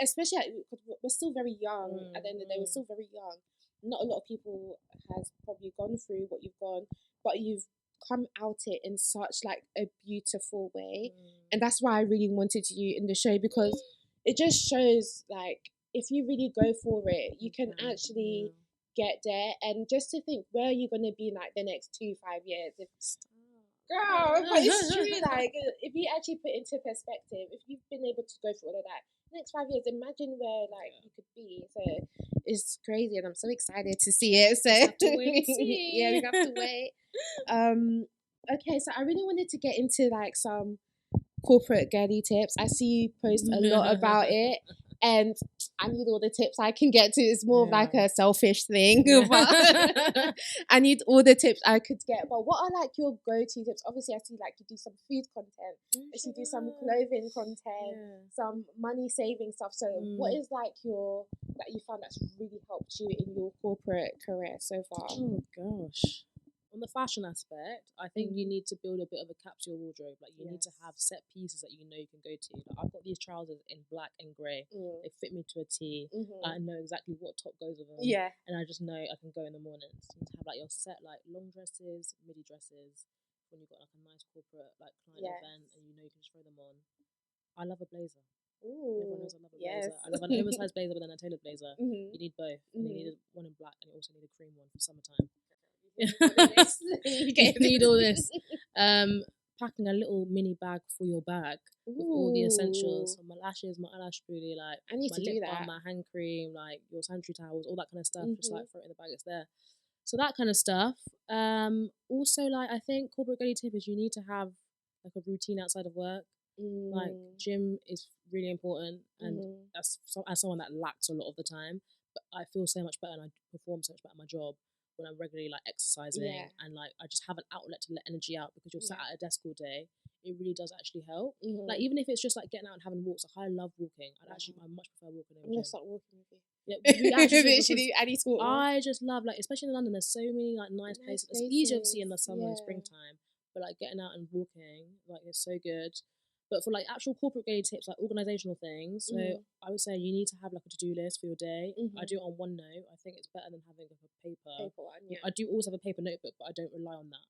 especially because we're still very young at the end of the day, we're still very young. Not a lot of people has probably gone through what you've gone, but you've come out it in such a beautiful way. And that's why I really wanted you in the show, because it just shows if you really go for it, you can actually get there. And just to think, where are you going to be the next 2-5 years? Girl, but it's true. If you actually put into perspective, if you've been able to go through all of that, the next 5 years, imagine where you could be. So It's crazy, and I'm so excited to see it. So have to wait and see. Yeah, we have to wait. Okay, so I really wanted to get into like some corporate girly tips. I see you post a lot about it, and I need all the tips I can get to. It's more of like a selfish thing, but I need all the tips I could get. But what are like your go-to tips? Obviously, I see like you do some food content, I see you do some clothing content, some money saving stuff. So what is like your that you found that's really helped you in your corporate career so far? Oh gosh. On the fashion aspect, I think you need to build a bit of a capsule wardrobe. Like you need to have set pieces that you know you can go to. Like I've got these trousers in black and grey. They fit me to a T. I know exactly what top goes with them. Yeah. And I just know I can go in the mornings. You need to have like your set like long dresses, midi dresses. When you've got like a nice corporate like client event and you know you can just throw them on. I love a blazer. Everyone knows I love a blazer. I love an oversized blazer, but then a tailored blazer. You need both. And you need one in black, and you also need a cream one for summertime. You need all this. Packing a little mini bag for your bag with all the essentials. So my lashes, my eyelash spoolie, like I need my to lip do that. balm, my hand cream, like your sanitary towels, all that kind of stuff. Just like throw it in the bag, it's there. So that kind of stuff. Also, like I think corporate girly tip is you need to have like a routine outside of work. Like gym is really important, and as someone that lacks a lot of the time, but I feel so much better and I perform so much better at my job when I'm regularly like exercising and like I just have an outlet to let energy out, because you're sat at a desk all day. It really does actually help. Like even if it's just like getting out and having walks, like I love walking. I much prefer walking over. I'm gonna start walking with you. Yeah, we actually I need to walk. I just love, like, especially in London, there's so many like nice places. It's easier obviously in the summer and springtime, but like getting out and walking, like it's so good. But for like actual corporate girly tips, like organizational things, so I would say you need to have like a to-do list for your day. I do it on OneNote. I think it's better than having like a paper one. I do also have a paper notebook, but I don't rely on that.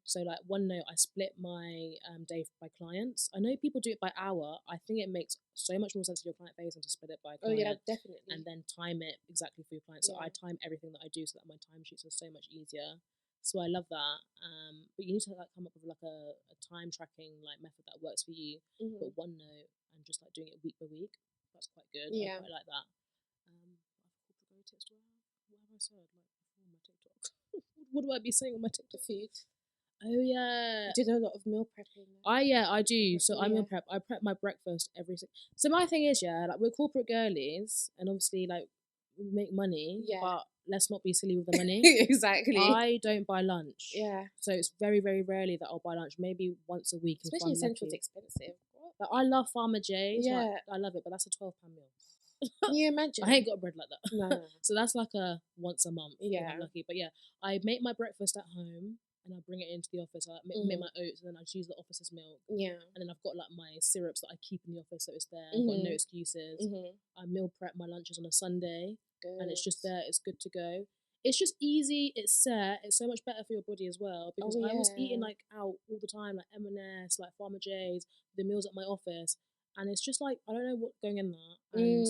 So like OneNote, I split my day by clients. I know people do it by hour. I think it makes so much more sense to your client base than to split it by client. Oh yeah, definitely. And then time it exactly for your client. So I time everything that I do so that my timesheets are so much easier. So I love that. But you need to like come up with like a time tracking like method that works for you. But OneNote and just like doing it week by week, that's quite good. I quite like that. What have I said like before my TikTok? What do I be saying on my TikTok? Food. Oh yeah. You did a lot of meal prepping. I do. So I meal prep. I prep my breakfast every. So my thing is, like we're corporate girlies, and obviously like we make money. But let's not be silly with the money. Exactly. I don't buy lunch. Yeah. So it's very, very rarely that I'll buy lunch. Maybe once a week. Especially in Central, it's expensive. But I love Farmer J's. Yeah. Like, I love it, but that's a £12 meal. Can you imagine? I ain't got bread like that. No. So that's like a once a month. Yeah. If I'm lucky. But yeah, I make my breakfast at home and I bring it into the office. I make my oats and then I just use the office's milk. Yeah. And then I've got like my syrups that I keep in the office, so it's there. I've got no excuses. I meal prep my lunches on a Sunday. Good. And it's just there. It's good to go. It's just easy. It's set. It's so much better for your body as well, because I was eating like out all the time, like M&S, like Farmer J's, the meals at my office. And it's just like, I don't know what's going in there. And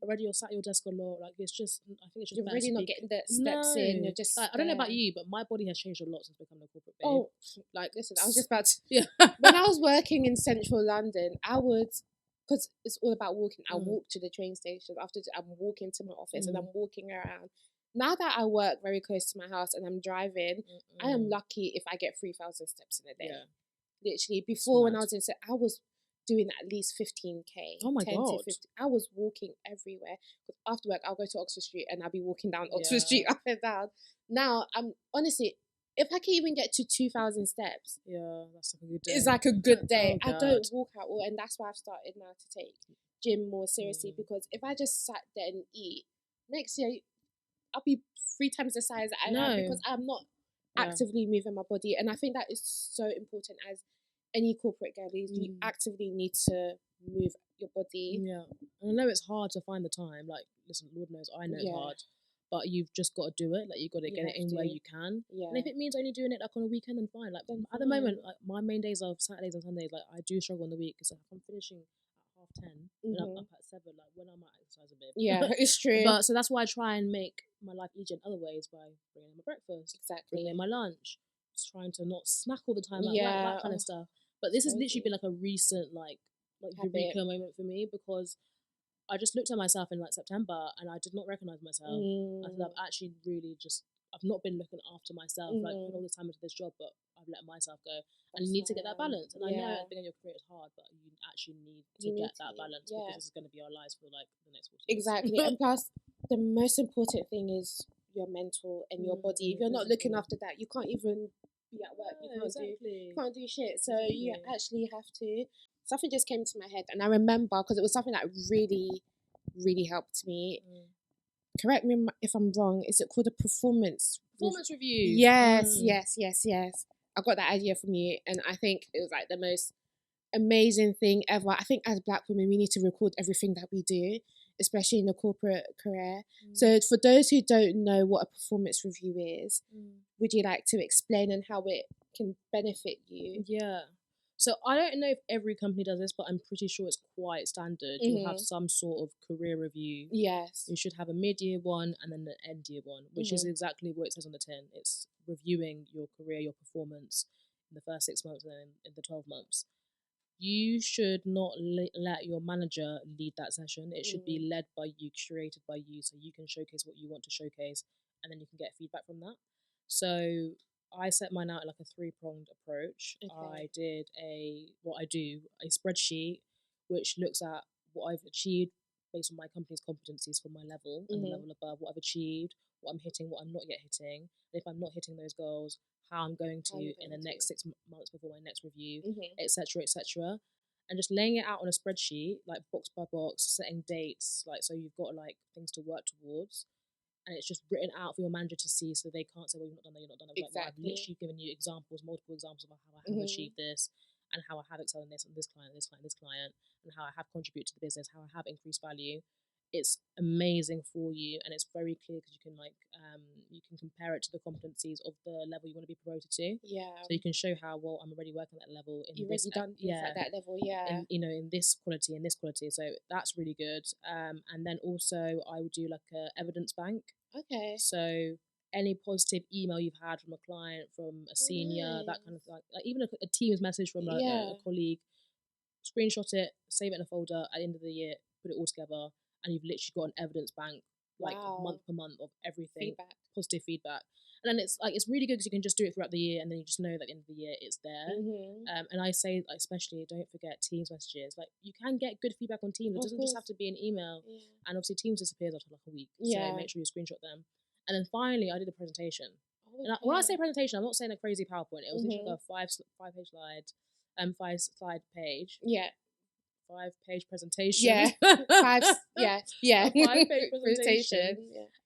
already you're sat at your desk a lot. Like, it's just, I think it's just you're really not getting the steps in. You're just, like, I don't know about you, but my body has changed a lot since becoming a corporate babe. Oh, like, listen, I was just about to, when I was working in central London, I would, because it's all about walking, I walk to the train station. After I'm walking to my office and I'm walking around. Now that I work very close to my house and I'm driving, I am lucky if I get 3,000 steps in a day. Yeah. Literally, before when I was in, I was doing at least 15k. Oh my God. 10 to 15. I was walking everywhere. Because after work, I'll go to Oxford Street and I'll be walking down Oxford Street up and down. Now, I'm honestly, if I can even get to 2,000 steps, that's like a good day. It's like a good day. I don't walk at all, and that's why I've started now to take gym more seriously. Because if I just sat there and eat, next year I'll be 3 times the size that I am, because I'm not actively moving my body. And I think that is so important as any corporate girlies. You actively need to move your body. Yeah. And I know it's hard to find the time. Like, listen, Lord knows I know it's hard. But you've just got to do it. Like, you've got to get it in where you can. Yeah. And if it means only doing it like on a weekend, then fine. Like, at the moment, like my main days are Saturdays and Sundays. Like, I do struggle in the week because like, I'm finishing at 10:30 and I'm up at 7. Like, when I'm at exercise a bit. Yeah, it's true. But so that's why I try and make my life easier in other ways, by bringing in my breakfast, bringing in my lunch, just trying to not snack all the time, like that kind of stuff. But this has literally been like a recent like eureka moment for me, because I just looked at myself in like September and I did not recognize myself. I said, I've actually really I've not been looking after myself, like putting all this time into this job, but I've let myself go. And you need to get that balance. And I know at the beginning of your career it's hard, but you actually need to get that balance because this is going to be our lives for like the next 40 years. Exactly. And plus, the most important thing is your mental and your body. If you're not looking after that, you can't even be at work. You can't do shit. So you actually have to. Something just came to my head, and I remember because it was something that really, really helped me. Correct me if I'm wrong. Is it called a performance review? Yes. I got that idea from you, and I think it was like the most amazing thing ever. I think as Black women, we need to record everything that we do, especially in the corporate career. So for those who don't know what a performance review is, would you like to explain and how it can benefit you? Yeah. So I don't know if every company does this, but I'm pretty sure it's quite standard. You'll have some sort of career review. Yes. You should have a mid-year one and then an end-year one, which is exactly what it says on the tin. It's reviewing your career, your performance in the first 6 months and then in the 12 months. You should not let your manager lead that session. It should be led by you, curated by you, so you can showcase what you want to showcase, and then you can get feedback from that. So I set mine out like a 3-pronged approach. I did a spreadsheet which looks at what I've achieved based on my company's competencies for my level and the level above, what I've achieved, what I'm hitting, what I'm not yet hitting. And if I'm not hitting those goals, how I'm going to in the next 6 months before my next review, etc., etc. And just laying it out on a spreadsheet, like box by box, setting dates, like so you've got like things to work towards. And it's just written out for your manager to see, so they can't say, well, you've not done that, you're not done that. Exactly. Like, I've literally given you multiple examples of how I have achieved this, and how I have excelled in this, and this client, and how I have contributed to the business, how I have increased value. It's amazing for you, and it's very clear because you can you can compare it to the competencies of the level you want to be promoted to. Yeah. So you can show how well I'm already working at that level. You've already done things at that level, In, in this quality, So that's really good. And then also I would do like a evidence bank. Okay. So any positive email you've had from a client, from a senior, that kind of like even a Teams message from a colleague, screenshot it, save it in a folder. At the end of the year, put it all together, and you've literally got an evidence bank, like month per month of everything, positive feedback. And then it's really good because you can just do it throughout the year, and then you just know that at the end of the year it's there. And I say, like, especially don't forget Teams messages. Like, you can get good feedback on Teams. It doesn't just have to be an email. And obviously Teams disappears after like a week, so make sure you screenshot them. And then finally, I did a presentation. And when I say presentation, I'm not saying a crazy PowerPoint. It was literally like a 5-page slide, 5-slide page. Yeah. 5-page presentation. Yeah. 5. Yeah. A 5-page presentation.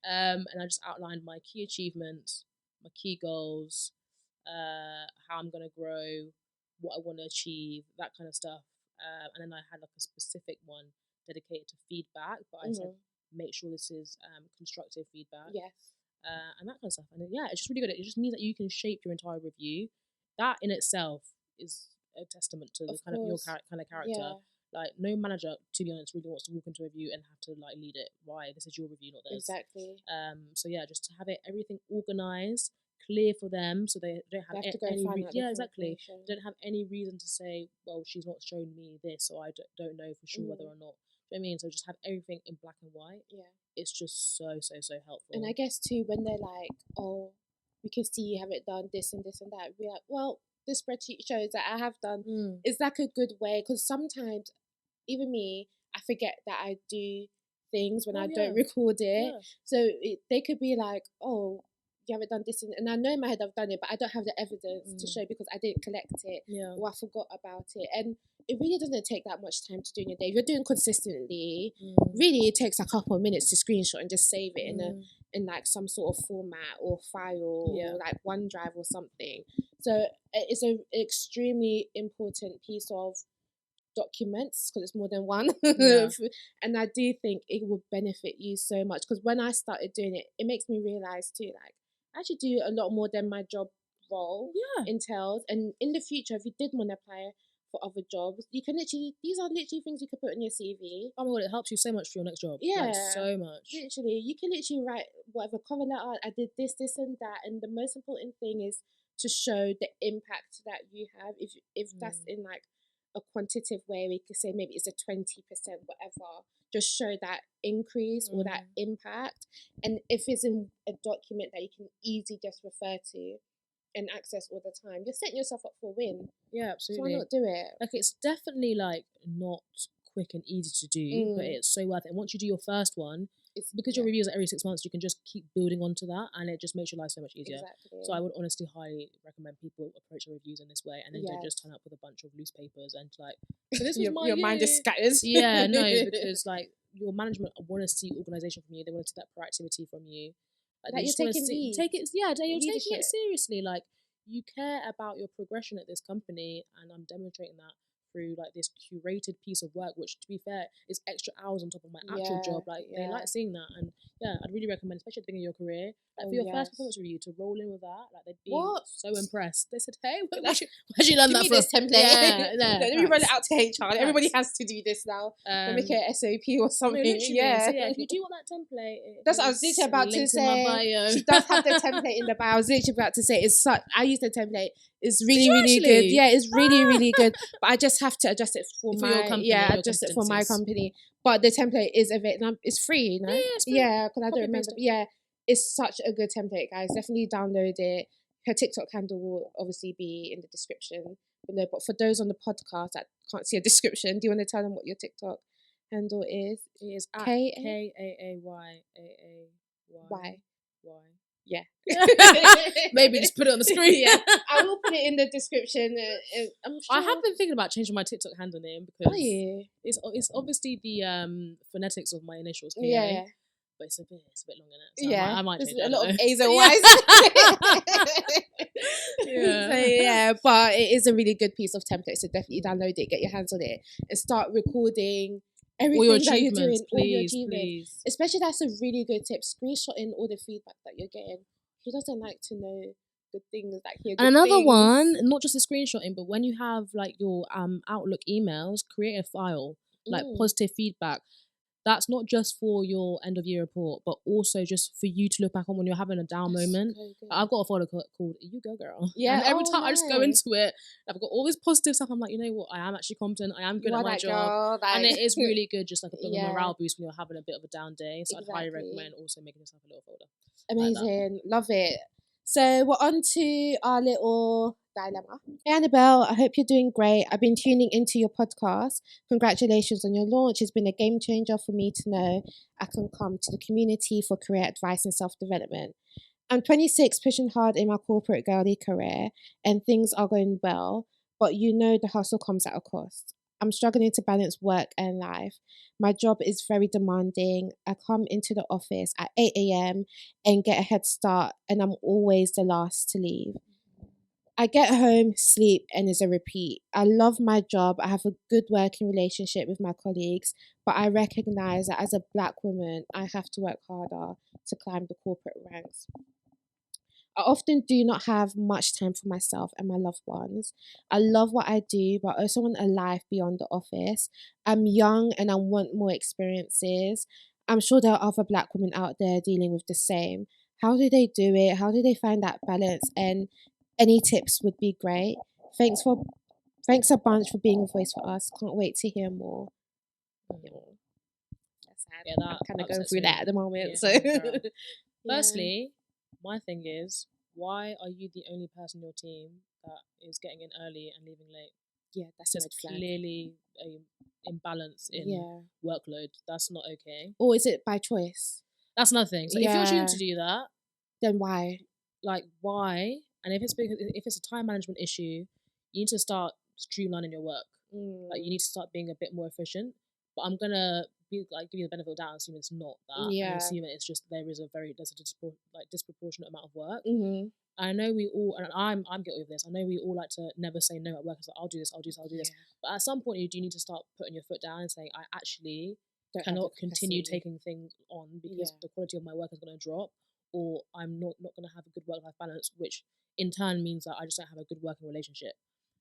And I just outlined my key achievements, my key goals, how I'm gonna grow, what I want to achieve, that kind of stuff. And then I had like a specific one dedicated to feedback, but I said make sure this is constructive feedback. Yes. And that kind of stuff. And it's just really good. It just means that you can shape your entire review. That in itself is a testament to the kind of your kind of character. Yeah. Like, no manager, to be honest, really wants to walk into a review and have to like lead it. Why? This is your review, not theirs. Exactly. So yeah, just to have everything organized, clear for them, so they don't have any exactly. They don't have any reason to say, well, she's not shown me this, so I don't know for sure whether or not. Do you know what I mean? So just have everything in black and white. Yeah. It's just so helpful. And I guess too, when they're like, oh, we can see you haven't done this and this and that, we're like, well, this spreadsheet shows that I have done. It's like a good way, because sometimes, even me, I forget that I do things when I don't record it. Yeah. So they could be like, oh, you haven't done this, and I know in my head I've done it, but I don't have the evidence to show because I didn't collect it or I forgot about it. And it really doesn't take that much time to do in your day. If you're doing consistently, really it takes a couple of minutes to screenshot and just save it in like some sort of format or file or like OneDrive or something. So it's an extremely important piece of documents, because it's more than one. And I do think it will benefit you so much, because when I started doing it, it makes me realize too, like, I actually do a lot more than my job role entails. And in the future, if you did want to apply for other jobs, you can these are literally things you could put on your CV. Oh my god, it helps you so much for your next job. Yeah, like, so much. Literally, you can literally write whatever cover letter, I did this and that, and the most important thing is to show the impact that you have. If that's in like a quantitative way, we could say maybe it's a 20% whatever. just show that increase or that impact. And if it's in a document that you can easily just refer to and access all the time, just setting yourself up for a win. Yeah, absolutely. So why not do it? Like, it's definitely like not quick and easy to do, but it's so worth it. And once you do your first one, it's because your reviews are every 6 months, you can just keep building onto that, and it just makes your life so much easier. Exactly. So I would honestly highly recommend people approach their reviews in this way, and then don't just turn up with a bunch of loose papers and like, so this was my your mind just scatters. Yeah, no, because like your management want to see organisation from you. They want to see that proactivity from you. Like, that you're taking lead. You're taking it seriously. Like, you care about your progression at this company, and I'm demonstrating that through like this curated piece of work, which, to be fair, is extra hours on top of my actual job. Like, they like seeing that, and I'd really recommend, especially at the beginning of your career, like for your first performance review, to roll in with that. Like, they'd be so impressed. They said, "Hey, where'd you learn that from?" This template. Let me run it out to HR. Everybody has to do this now. Let me get an SOP or something. No, so yeah, if you do want that template, that's what I was literally about to say. She does have the template in the bio. I was literally about to say I use the template. It's really good. Yeah, it's really good. But I just have to adjust it for my company. Yeah, adjust it for my company. But the template is available. It's free, you know? Yeah, because I don't remember. Yeah, it's such a good template, guys. Definitely download it. Her TikTok handle will obviously be in the description below. But for those on the podcast that can't see a description, do you want to tell them what your TikTok handle is? It is at KAAYAAY. Yeah. Maybe just put it on the screen. Yeah, I will put it in the description. I'm sure. I have been thinking about changing my TikTok handle name because it's obviously the phonetics of my initials. KA, yeah. But it's a bit long in it. So I might change it. A lot of A's and Y's. So yeah, but it is a really good piece of template. So definitely download it, get your hands on it, and start recording everything that you're doing. All your achievements. Please. Especially, that's a really good tip. Screenshotting all the feedback that you're getting. Who doesn't like to know good things, like hear good Another things? one, not just the screenshotting, but when you have like your Outlook emails, create a file, like positive feedback. That's not just for your end of year report, but also just for you to look back on when you're having a down moment. So I've got a folder called "You Go Girl." Yeah, and every time I just go into it, I've got all this positive stuff. I'm like, you know what? I am actually competent. I am good at my job, and it is really good. Just like a bit of a morale boost when you're having a bit of a down day. So I'd highly recommend also making yourself a little folder. Amazing, love it. So we're on to our little Diliama. Hey Annabelle, I hope you're doing great. I've been tuning into your podcast. Congratulations on your launch. It's been a game changer for me to know I can come to the community for career advice and self-development. I'm 26, pushing hard in my corporate girly career, and things are going well, but you know the hustle comes at a cost. I'm struggling to balance work and life. My job is very demanding. I come into the office at 8 a.m. and get a head start, and I'm always the last to leave. I get home, sleep, and it's a repeat. I love my job. I have a good working relationship with my colleagues, but I recognize that as a Black woman, I have to work harder to climb the corporate ranks. I often do not have much time for myself and my loved ones. I love what I do, but I also want a life beyond the office. I'm young and I want more experiences. I'm sure there are other Black women out there dealing with the same. How do they do it? How do they find that balance? And any tips would be great. Thanks a bunch for being a voice for us. Can't wait to hear more. That's sad. Yeah, that kind of going through that at the moment. Firstly, my thing is, why are you the only person in your team that is getting in early and leaving late? Yeah, that's just clearly a imbalance in workload. That's not okay. Or is it by choice? That's nothing. So if you're choosing to do that, then why? Like, why? And if it's a time management issue, you need to start streamlining your work. Like, you need to start being a bit more efficient. But I'm gonna give you the benefit of the doubt, assuming it's not that. Yeah. And assuming it's just there's a disproportionate amount of work. Mm-hmm. I know we all, and I'm guilty of this. I know we all like to never say no at work. It's like, I'll do this. But at some point, you do need to start putting your foot down and saying, I actually cannot continue taking things on because the quality of my work is going to drop, or I'm not going to have a good work-life balance, which in turn means that I just don't have a good working relationship.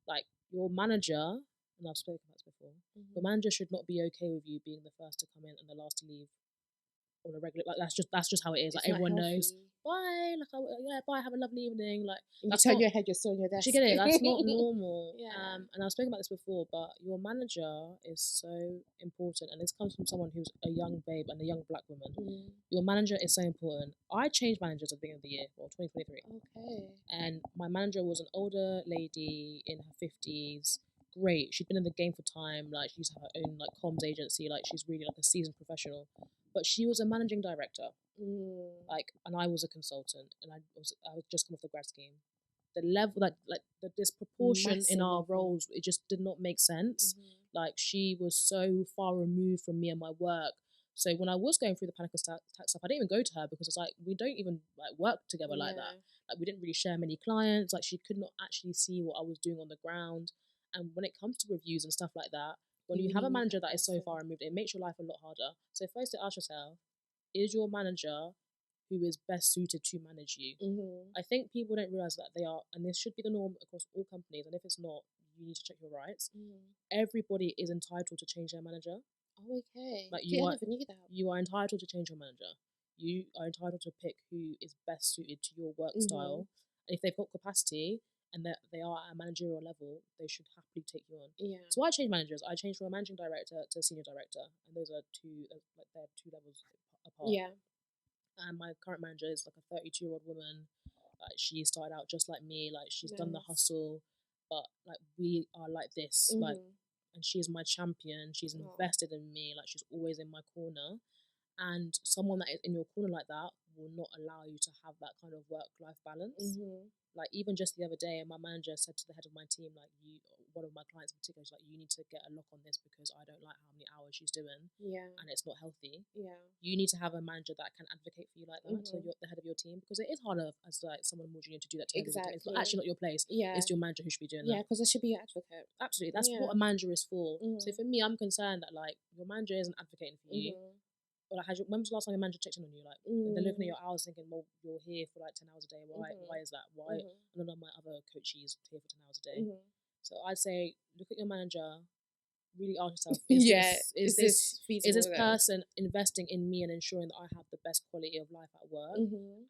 Like, your manager, and I've spoken about this before, your manager should not be okay with you being the first to come in and the last to leave. on a regular. Like that's just how it is. It's like everyone healthy. knows. Bye. Like yeah, bye. Have a lovely evening. Like you turn your head, you're still on your desk. You get it? That's not normal. Yeah. And I've spoken about this before, but your manager is so important, and this comes from someone who's a young babe and a young black woman. Your manager is so important. I changed managers at the beginning of the year, 2023. Okay. And my manager was an older lady in her 50s. Great. She'd been in the game for time. Like, she used to have her own like comms agency. Like, she's really like a seasoned professional. But she was a managing director. Like, and I was a consultant, and I was just come off the grad scheme. The level, the disproportion in our roles, it just did not make sense. Like, she was so far removed from me and my work. So when I was going through the panic attack stuff, I didn't even go to her because it's like, we don't even like work together like that. Like, we didn't really share many clients. Like, she could not actually see what I was doing on the ground. And when it comes to reviews and stuff like that, when you have a manager that is so far removed, it makes your life a lot harder. So first, to ask yourself, is your manager who is best suited to manage you? I think people don't realize that they are, and this should be the norm across all companies. And if it's not, you need to check your rights. Everybody is entitled to change their manager. Oh, okay. Like, I never knew that. You are entitled to change your manager. You are entitled to pick who is best suited to your work style. And if they've got capacity and that they are at a managerial level, they should happily take you on. Yeah. So I changed managers. I changed from a managing director to a senior director, and those are they're 2 levels apart. Yeah. And my current manager is like a 32-year-old woman. Like, she started out just like me. Like, she's done the hustle, but like, we are like this. Like, and she's my champion. She's invested in me. Like, she's always in my corner. And someone that is in your corner like that will not allow you to have that kind of work-life balance. Like, even just the other day, my manager said to the head of my team, like, one of my clients in particular, she's like, you need to get a lock on this because I don't like how many hours she's doing. Yeah. And it's not healthy. Yeah. You need to have a manager that can advocate for you like that, so you're the head of your team, because it is harder as like someone more junior to do that to exactly. It's actually not your place. Yeah. It's your manager who should be doing that. Yeah, because it should be your advocate. Absolutely. That's what a manager is for. So for me, I'm concerned that like your manager isn't advocating for you. Or like, when was the last time your manager checked in on you? Like, they're looking at your hours thinking, well, you're here for like 10 hours a day. Why is that? Why none of my other coaches here for 10 hours a day? So I'd say, look at your manager, really ask yourself, is this person investing in me and ensuring that I have the best quality of life at work?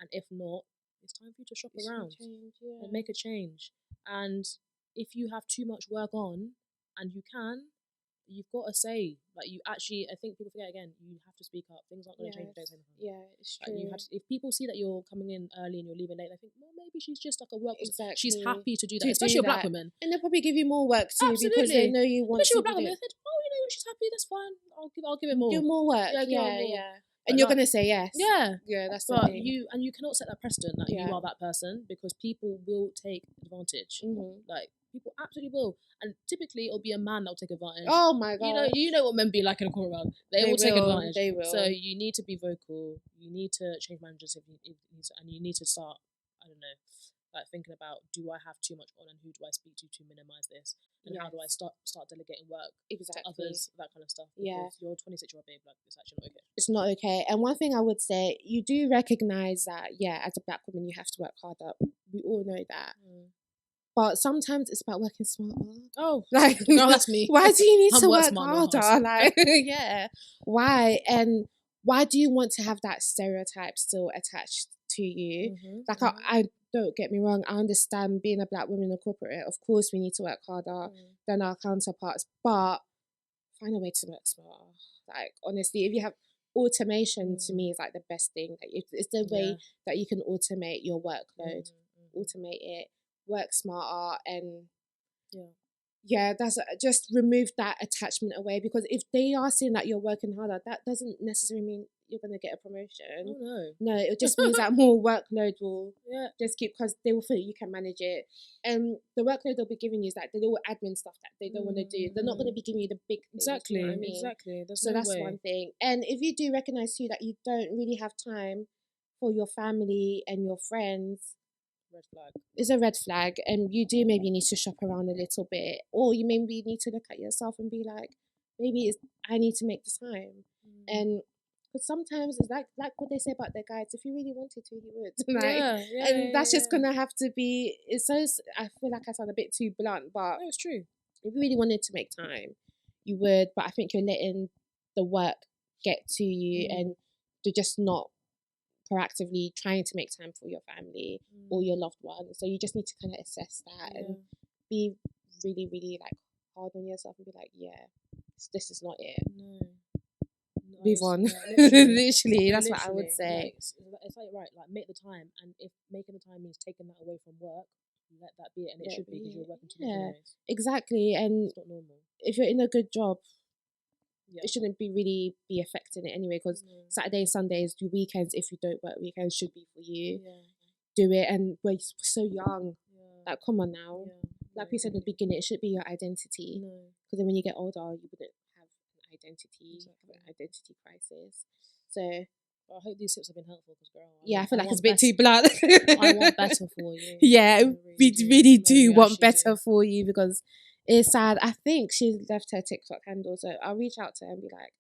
And if not, it's time for you to shop around and make a change. And if you have too much work on, and you've got to say, like, you actually, I think people forget again, you have to speak up. Things aren't going to change if you don't say anything. Yeah, it's true. Like, if people see that you're coming in early and you're leaving late, they think, well, maybe she's just like a work. Exactly. She's happy to do that, especially a black woman. And they'll probably give you more work too. Absolutely. Because they know you want especially a black woman. They think, oh, you know what, she's happy, that's fine. I'll give it more. Do more work. Yeah. And you're going to say yes. Yeah, that's the thing. You cannot set that precedent that you are that person, because people will take advantage. Like, people absolutely will. And typically it'll be a man that'll take advantage. Oh my god. You know what men be like in a corner round. They will take advantage. They will. So you need to be vocal. You need to change managers and you need to start, I don't know, like thinking about, do I have too much on, and who do I speak to minimize this? And how do I start delegating work to others, that kind of stuff. Because you're a 26-year-old babe, like, it's actually not okay. It's not okay. And one thing I would say, you do recognise that, as a black woman, you have to work harder. We all know that. But sometimes it's about working smarter. Oh, like, no, that's me. Why do you need to work harder? Like, why? And why do you want to have that stereotype still attached to you? Like, I don't get me wrong. I understand being a black woman in a corporate. Of course, we need to work harder than our counterparts, but find a way to work smarter. Like, honestly, if you have automation, to me, is like the best thing. Like, it's the way that you can automate your workload. Automate it. Work smarter, and that's just remove that attachment away, because if they are seeing that you're working harder, that doesn't necessarily mean you're going to get a promotion. Oh, no, it just means that more workload will just keep, because they will feel you can manage it, and the workload they'll be giving you is like the little admin stuff that they don't want to do. They're not going to be giving you the big things. Exactly. You know what I mean? Exactly. So that's one thing. And if you do recognize too that you don't really have time for your family and your friends, red flag. It's a red flag, and you do maybe need to shop around a little bit, or you maybe need to look at yourself and be like, maybe I need to make the time. And because sometimes it's like what they say about their guides, if you really wanted to, you would. Like, that's just gonna have to be. It's so, I feel like I sound a bit too blunt, but it's true. If you really wanted to make time, you would. But I think you're letting the work get to you, and you're just not proactively trying to make time for your family or your loved ones. So you just need to kind of assess that and be really, really like hard on yourself and be like, yeah, this is not it. Move on. Literally, that's what I would say. It's like, right, like make the time, and if making the time means taking that away from work, let that be it, and it should be, because you're working too much. Exactly. And it's not normal. If you're in a good job, it shouldn't really be affecting it anyway, because Saturdays, Sundays, your weekends, if you don't work weekends, should be for you. Do it. And we're so young. Like, come on now. Like we said in the beginning, it should be your identity. Because then when you get older, you wouldn't have an identity, have an identity crisis. So I hope these tips have been helpful, because girl, I feel like it's a bit too blunt. I want better for you. We really do want better for you, because it's sad. I think she left her TikTok handle, so I'll reach out to her and be like,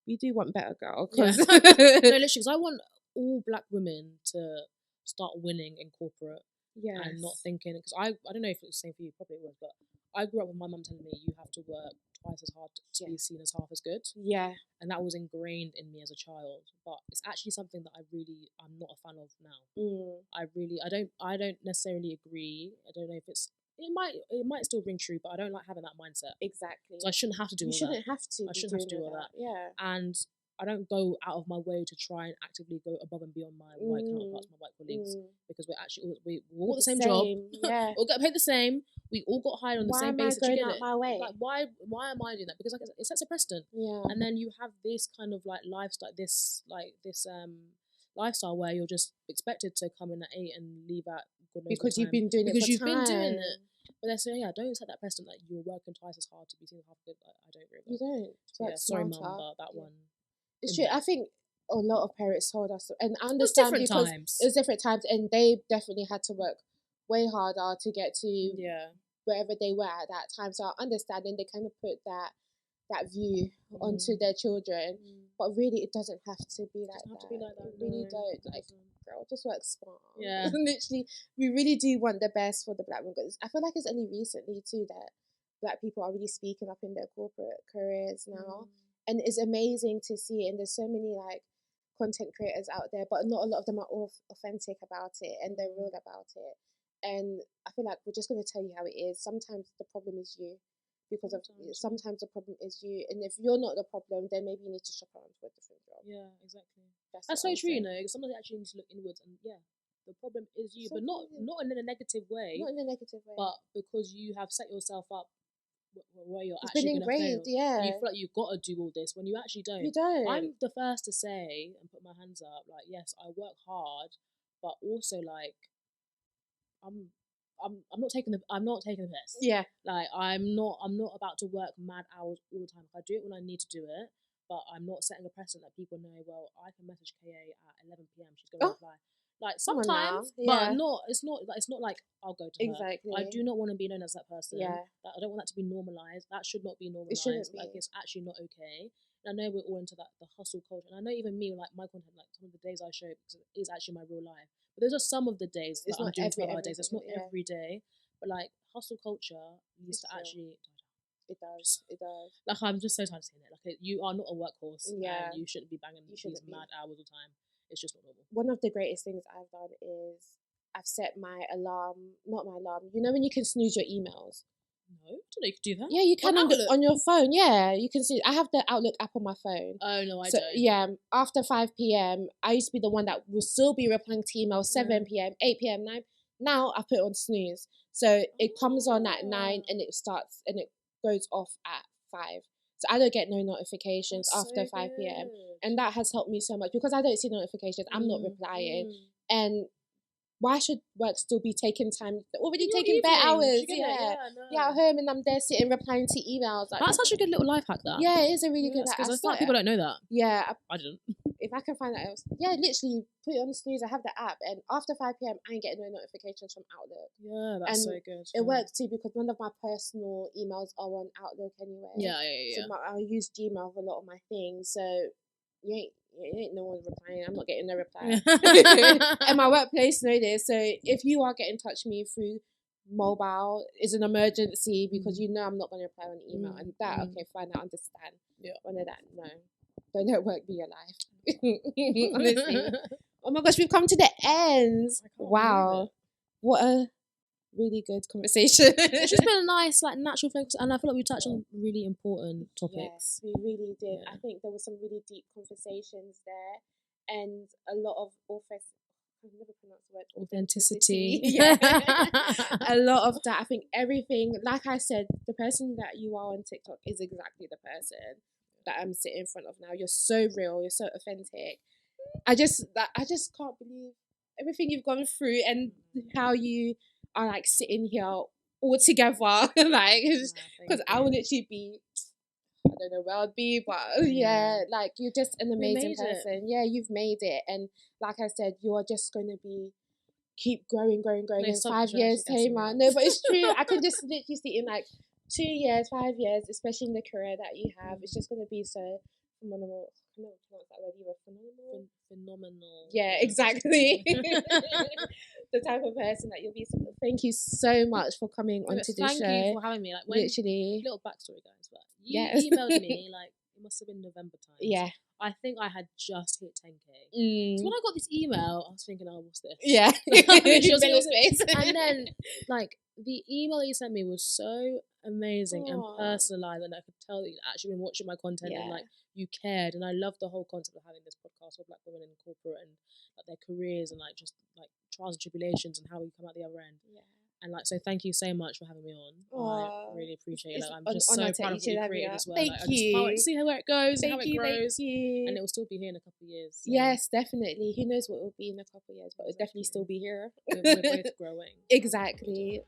we do want better, girl. No, literally, because I want all black women to start winning in corporate. And not thinking, because I don't know if it was the same for you, probably it was, but I grew up with my mum telling me you have to work twice as hard to be seen as half as good. And that was ingrained in me as a child, but it's actually something that I'm not a fan of now. I don't necessarily agree. I don't know if it might still ring true, but I don't like having that mindset. Exactly. So I shouldn't have to do all that. You shouldn't have to. I shouldn't have to do all that. And I don't go out of my way to try and actively go above and beyond my white counterparts, my white colleagues, because we all got the same job. All get paid the same. We all got hired on the same basis. Why am I going out my way? Like, why am I doing that? Because like it sets a precedent. And then you have this kind of like lifestyle, this lifestyle where you're just expected to come in at 8 and leave at God knows because what time. You've been doing it. Because you've been doing it. But they're saying, don't set that precedent that you're working twice as hard to be seen as half good. I don't agree with that. You don't. So, sorry, Mum, but that one. It's true. I think a lot of parents told us, and I understand because it was different times, and they definitely had to work way harder to get to wherever they were at that time. So I understand, and they kind of put that view onto their children, but really it doesn't have to be like that. It really don't. Like, girl, just work smart. Literally, we really do want the best for the black women. I feel like it's only recently too that black people are really speaking up in their corporate careers now. And it's amazing to see, and there's so many like content creators out there, but not a lot of them are all authentic about it and they're real about it. And I feel like we're just going to tell you how it is. Sometimes the problem is you, sometimes the problem is you, and if you're not the problem, then maybe you need to shop around for a different job. Yeah, exactly. That's so true. You know, sometimes you actually need to look inwards, and the problem is you, but not in a negative way. Not in a negative way, but because you have set yourself up where you're actually going to fail. You feel like you've got to do all this when you actually don't. You don't. I'm the first to say and put my hands up, like, yes, I work hard, but also like I'm not taking the piss. Like I'm not about to work mad hours all the time. If I do it when I need to do it, but I'm not setting a precedent that people know, well, I can message KA at 11 PM, she's going to reply. Like sometimes, but not. It's not like I'll go to her. Exactly. I do not want to be known as that person. I don't want that to be normalized. That should not be normalized. Like it's actually not okay. And I know we're all into the hustle culture, and I know even me, like my content, like some of the days I show, because it is actually my real life. But those are some of the days that I'm doing 12-hour days. It's not every day, but like hustle culture needs to actually. It does. Like I'm just so tired of seeing it. Like you are not a workhorse. And you shouldn't be banging these mad hours all the time. It's just not normal. One of the greatest things I've done is I've set my alarm, not my alarm. You know when you can snooze your emails? No, I don't know you can do that. Yeah, you can on your phone. Yeah, you can see. I have the Outlook app on my phone. Oh, no, I don't. Yeah, after 5 p.m, I used to be the one that will still be replying to emails 7 p.m, 8 p.m, 9. Now I put it on snooze. So it comes on at 9 and it starts and it goes off at 5. So I don't get no notifications after 5 p.m. And that has helped me so much because I don't see notifications. I'm not replying. And why should work still be taking time? They're already taking bare hours. At home and I'm there sitting replying to emails. Like, that's such a good little life hack, that. Yeah, it is a really good hack. Because I feel like people don't know that. Yeah. I didn't. If I can find that else. Yeah, literally put it on the snooze. I have the app and after 5 p.m, I ain't getting no notifications from Outlook. Yeah, that's so good. It works too because none of my personal emails are on Outlook anyway. Yeah. So I use Gmail for a lot of my things. So you ain't no one replying. I'm not getting no reply. And my workplace know this. So if you are getting in touch with me through mobile, it's an emergency because you know I'm not going to reply on email. And that, okay, fine, I understand. Yeah. One of that, no. Don't let work be your life. Honestly. Oh my gosh, we've come to the end. Wow. What a really good conversation. It's just been a nice, like, natural focus, and I feel like we touched on really important topics. Yes, we really did. I think there were some really deep conversations there, and a lot of I've never pronounced the word authenticity. Yeah. A lot of that. I think everything, like I said, the person that you are on TikTok is exactly the person that I'm sitting in front of now. You're so real. You're so authentic. I just can't believe everything you've gone through and how you are like sitting here all together. Like, because I would literally be, I don't know where I'd be, but yeah, like, you're just an amazing person. Yeah, you've made it. And like I said, you're just going to keep growing in 5 years, Tamer. No, but it's true. I can just literally see in like 2 years, 5 years, especially in the career that you have, it's just going to be so phenomenal. I don't know pronounce that word either. Phenomenal. Yeah, exactly. The type of person that you'll be. Thank you so much for coming onto the show. Thank you for having me. Like, literally, little backstory, guys. But you emailed me, like, it must have been November time. Yeah. I think I had just hit 10K. So when I got this email, I was thinking, oh, what's this? Yeah. And then, like, the email that you sent me was so amazing and personalized, and I could tell that you'd actually been watching my content and, like, you cared. And I love the whole concept of having this podcast with Black women in corporate and, like, their careers and, like, just, like, trials and tribulations and how we come out the other end. Yeah. And, like, so thank you so much for having me on. I really appreciate it. Like, I'm just so proud of what you created as well. Thank you. I just can't wait to see where it goes and how it grows. Thank you. And it will still be here in a couple of years. So. Yes, definitely. Who knows what it will be in a couple of years, but it'll definitely still be here. We're both growing. Exactly.